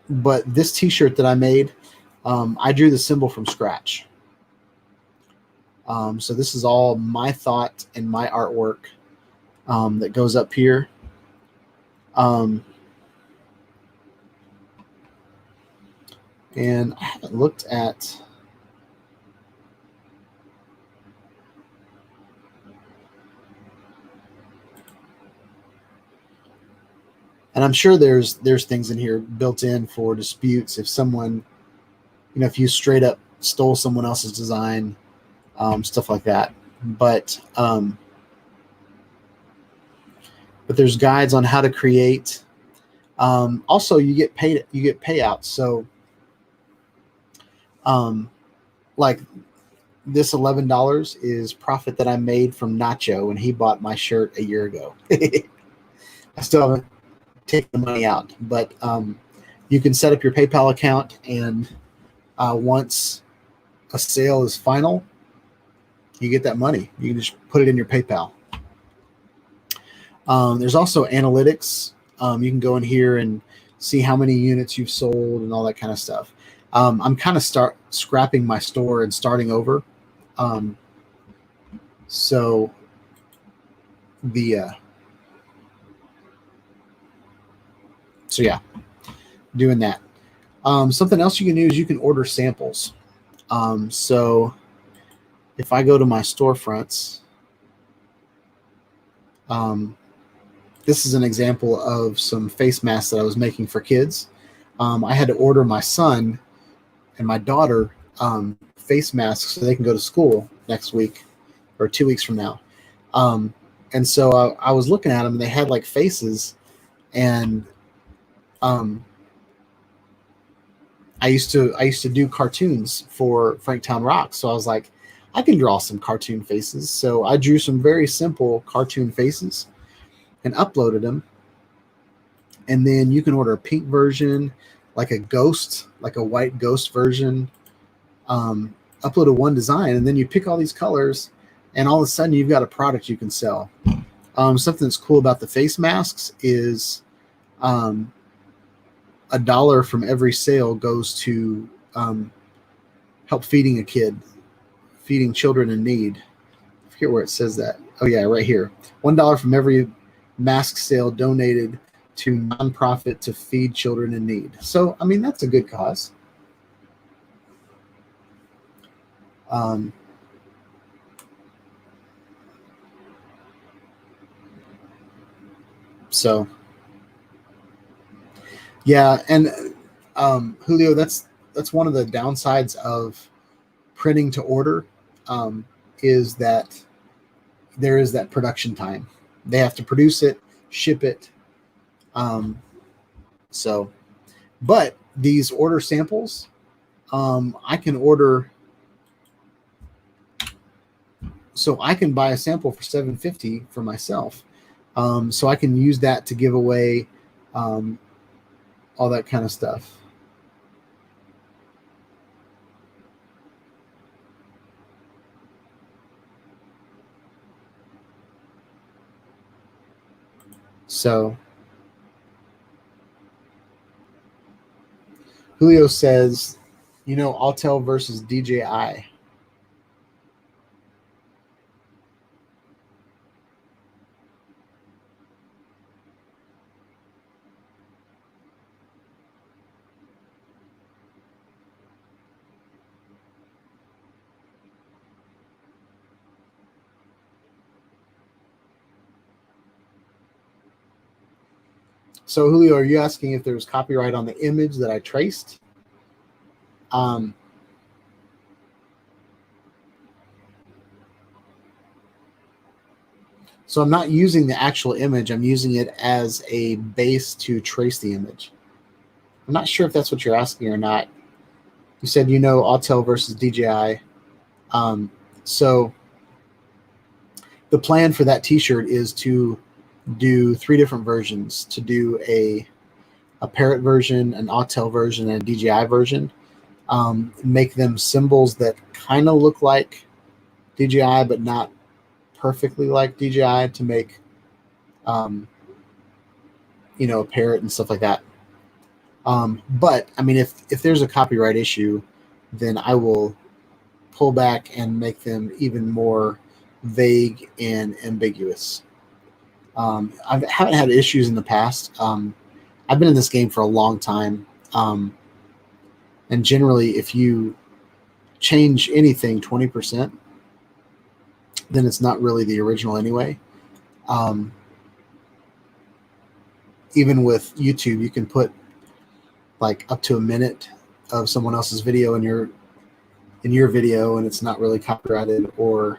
this t-shirt that I made, I drew the symbol from scratch. So this is all my thought and my artwork that goes up here. And I haven't looked at and I'm sure there's things in here built in for disputes if someone, you know, if you straight up stole someone else's design, stuff like that. But there's guides on how to create. Also, you get payouts. So, like this $11 is profit that I made from Nacho when he bought my shirt a year ago. I still haven't taken the money out, but you can set up your PayPal account, and once a sale is final, you get that money. You can just put it in your PayPal. There's also analytics. You can go in here and see how many units you've sold and all that kind of stuff. I'm kind of scrapping my store and starting over. So yeah, doing that. Something else you can do is you can order samples. So if I go to my storefronts, this is an example of some face masks that I was making for kids. I had to order my son and my daughter face masks so they can go to school next week or 2 weeks from now. And so I was looking at them, and they had like faces, and I used to do cartoons for Franktown Rock, so I was like, I can draw some cartoon faces. So I drew some very simple cartoon faces and uploaded them. And then you can order a pink version, like a ghost, like a white ghost version. Uploaded one design, and then you pick all these colors, and all of a sudden you've got a product you can sell. Something that's cool about the face masks is $1 from every sale goes to help feeding children in need. I forget where it says that. Oh yeah, right here. $1 from every mask sale donated to nonprofit to feed children in need. So, I mean, that's a good cause. So, yeah, and Julio, that's one of the downsides of printing to order, is that there is that production time. They have to produce it, ship it. But these order samples, I can order. So I can buy a sample for $7.50 for myself. So I can use that to give away all that kind of stuff. So Julio says, Autel versus DJI. So Julio, are you asking if there's copyright on the image that I traced? So I'm not using the actual image. I'm using it as a base to trace the image. I'm not sure if that's what you're asking or not. You said, Autel versus DJI. So the plan for that t-shirt is to do 3 different versions, to do a Parrot version, an Autel version, and a DJI version. Make them symbols that kind of look like DJI, but not perfectly like DJI, to make, a parrot and stuff like that. But I mean, if there's a copyright issue, then I will pull back and make them even more vague and ambiguous. I haven't had issues in the past. I've been in this game for a long time. And generally, if you change anything 20%, then it's not really the original anyway. Even with YouTube, you can put like up to a minute of someone else's video in your video, and it's not really copyrighted. Or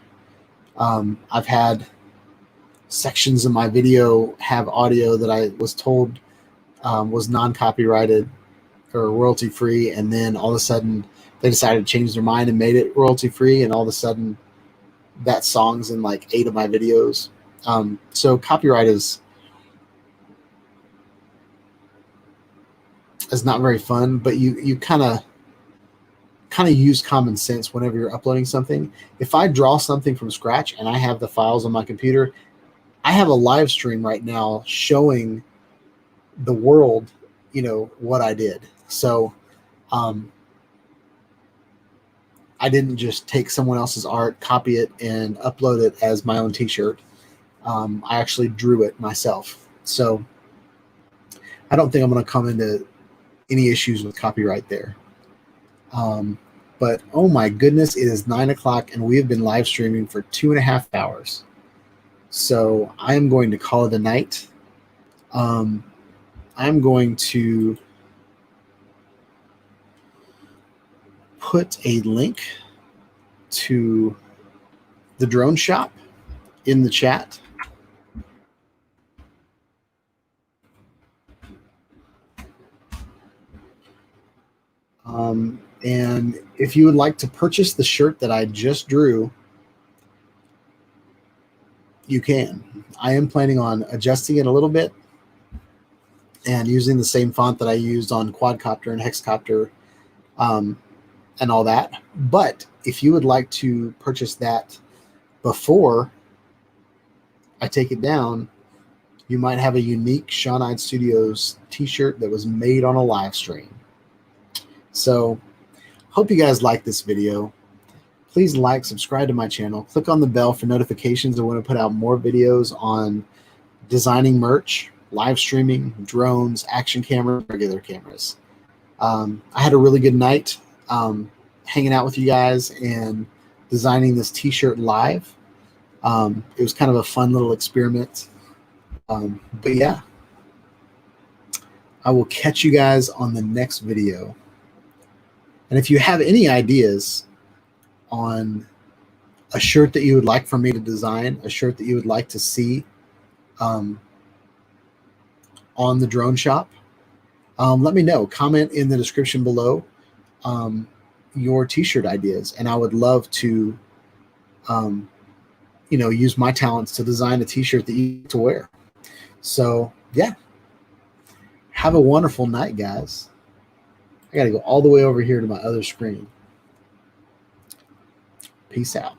I've had sections of my video have audio that I was told was non-copyrighted or royalty free, and then all of a sudden they decided to change their mind and made it royalty free, and all of a sudden that song's in like 8 of my videos. So copyright is not very fun, but you kind of use common sense whenever you're uploading something. If I draw something from scratch and I have the files on my computer, I have a live stream right now showing the world, what I did. So I didn't just take someone else's art, copy it, and upload it as my own t-shirt. I actually drew it myself. So I don't think I'm going to come into any issues with copyright there. But oh my goodness, it is 9 o'clock and we have been live streaming for 2.5 hours. So I am going to call it a night. I'm going to put a link to the drone shop in the chat. And if you would like to purchase the shirt that I just drew, you can. I am planning on adjusting it a little bit and using the same font that I used on quadcopter and hexcopter and all that. But if you would like to purchase that before I take it down, you might have a unique Shawn Studios t-shirt that was made on a live stream. So hope you guys like this video. Please like, subscribe to my channel, click on the bell for notifications of when I put out more videos on designing merch, live streaming, drones, action cameras, regular cameras. I had a really good night hanging out with you guys and designing this t-shirt live. It was kind of a fun little experiment. But yeah, I will catch you guys on the next video. And if you have any ideas on a shirt that you would like for me to design, a shirt that you would like to see on the drone shop, let me know. Comment in the description below your t-shirt ideas, and I would love to use my talents to design a t-shirt that you get to wear. So yeah, have a wonderful night, guys. I got to go all the way over here to my other screen. Peace out.